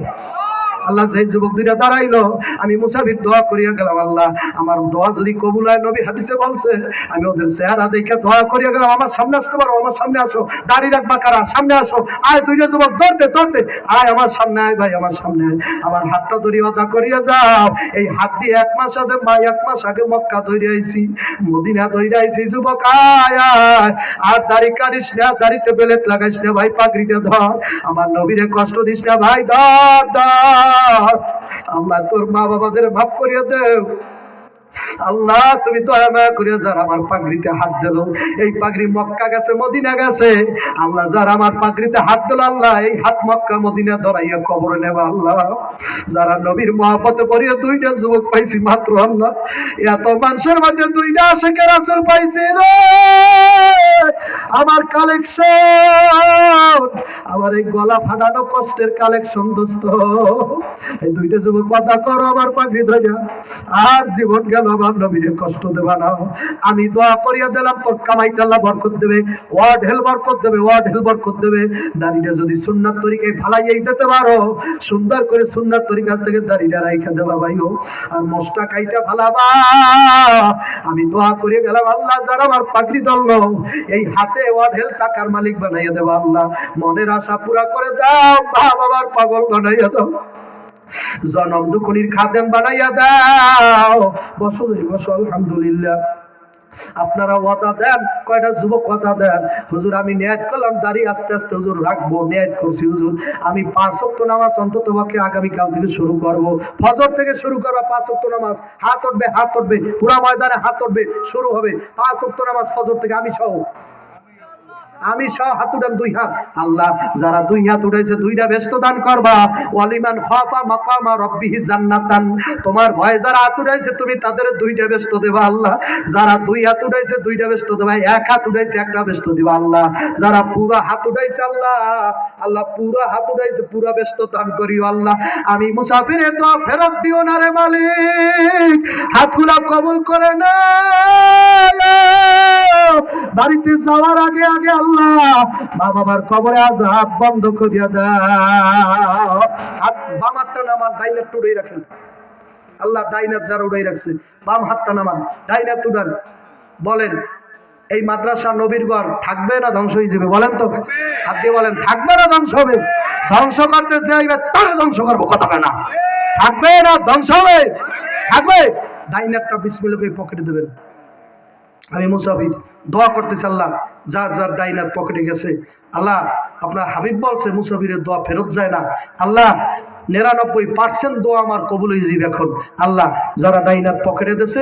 আল্লাহ যে যুবক দুইটা দাঁড়াইলো, আমি মুসাফির দোয়া করিয়া গেলাম, আল্লাহ আমার দোয়া যদি কবুল হয়, নবী হাদিসে বলছে, আমি ওদের চেহারা দেখে দোয়া করিয়া গেলাম, আমার সামনে আসতে পারো, আমার সামনে আসো, দাঁড়িয়ে রাখবা কারা, সামনে আসো, আয় দুইটা যুবক দৌড়তে দৌড়তে, আয় আমার সামনে, আয় ভাই আমার সামনে আয়, আমার হাতটা ধরিয়া দা করিয়া যাও। এই হাত দিয়ে 1 মাস আগে, মা 1 মাস আগে মক্কা ধরে আইছি, মদিনা ধরে আইছি, যুবক আয় আয়, আর দাড়ি কাটিস না, দাড়িতে বেলেট লাগাইস না ভাই, পাগড়িটা ধর, আমার নবীরে কষ্ট দিস না ভাই, ধর ধর। আল্লাহ তোর মা বাবাদের মাফ করিয়া দেও, আল্লাহ তুমি দয়া মায়া করিয়া, যারা আমার পাগড়িতে হাত দিল, এই পাগড়ি মক্কা গেছে, মদিনা গেছে, আল্লাহ যারা আমার পাগড়িতে হাত দিল, আল্লাহ এই হাত মক্কা মদিনা ধরাইয়া কবরে নেবা আল্লাহ। যারা নবীর মহব্বতে পড়িয়া দুইটা যুবক পাইছি মাত্র, আল্লাহ এত মানুষের মধ্যে দুইটা আশিকের রাসূল পাইছি রে, আমার কালেকশন, আমার এই গলা ফাটানো কষ্টের কালেকশন দোস্ত। এই দুইটা যুবক কথা করো আমার পাগড়ি ধরিয়া, আর জীবন গেল আমার নবীরে কষ্ট দেবা না। আমি দোয়া করিয়া দিলাম, তোর কামাইতে আল্লাহ বরকত দেবে, ওয়ার্ড হেল বরকত দেবে, ওয়ার্ড হেল বরকত দেবে। দাড়িটা যদি সুন্নাত তরিকায় ফালাইয়াই দিতে পারো, সুন্দর করে সুন্নাত তরিকা থেকে দাড়িটা রাইখা দেবা ভাইও, আর মশটা কাইটা ফালাবা। আমি দোয়া করিয়া গেলাম, আল্লাহ যারা আমার পাগড়ি ধরলো, এই হাতে ওয়ার্ড হেল টাকার মালিক বানাইয়া দেবা আল্লাহ, মনের আশা পুরা করে দাও, মা বাবার পাগল বানাইয়া দাও, জনম দুখনির খাদেম বানাইয়া দাও। বসো বসো, আলহামদুলিল্লাহ। আপনারা ওয়াদা দেন, কয়টা যুবক ওয়াদা দেন, হুজুর আমি নিয়ত করলাম দাড়ি আস্তে আস্তে হুজুর রাখবো, নিয়ত করছি হুজুর আমি 5 ওয়াক্ত নামাজ অন্তত পক্ষে আগামীকাল থেকে শুরু করব, ফজর থেকে শুরু করবা 5 ওয়াক্ত নামাজ, হাত উঠবে, হাত উঠবে, পুরা ময়দানে হাত উঠবে, শুরু হবে 5 ওয়াক্ত নামাজ ফজর থেকে, আমি সহ হাত উঠান 2 হাত। আল্লাহ যারা 2 হাত উঠাইছে, 2টা বেহেশত দান করবা, ওয়ালিমান খাফা মাকামা রাব্বিহি জান্নাতান, তোমার ভয়ে যারা হাত উঠাইছে তুমি তাদের 2টা বেহেশত দেবা আল্লাহ। যারা 2 হাত উঠাইছে 2টা বেহেশত দেবা, 1 হাত উঠাইছে 1টা বেহেশত দিবা আল্লাহ। যারা পুরো হাত উঠাইছে আল্লাহ, আল্লাহ পুরো হাত উঠাইছে, পুরো বেহেশত দান করিও আল্লাহ। আমি মুসাফিরের দোয়া ফেরত দিও না রে মালিক, হাতগুলা কবুল করে না। বাড়িতে যাওয়ার আগে আগে আল্লাহ মা বাবার কবরে আযাব বন্ধ করিয়া দাও। হাত বাম হাতটা নামান, ডাইন হাতটা উড়াই রাখেন, আল্লাহ ডাইন হাত যারা উড়াই রাখছে, বাম হাতটা নামান, ডাইন হাত উড়ান। বলেন এই মাদ্রাসা নবীর ঘর থাকবে না ধ্বংস হয়ে যাবে? বলেন তো, হাত দিয়ে বলেন থাকবে না ধ্বংস হবে? ধ্বংস করতে চাইবে তারা ধ্বংস করবো, কথা না, থাকবে না ধ্বংস হবে, থাকবে। ডাইন হাতটা বিসমিল্লাহ করে পকেটে দেবেন। আমি মুসাফির দোয়া করতেছি, আল্লাহ যার যার ডাইন হাত পকেটে গেছে, আল্লাহ আপনার হাবিব বলছে মুসাফিরের দোয়া ফেরত যায় না, আল্লাহ 99% দোয়া আমার কবুল হয়ে যাবে এখন। আল্লাহ যারা ডাইন হাত পকেটে দিয়েছে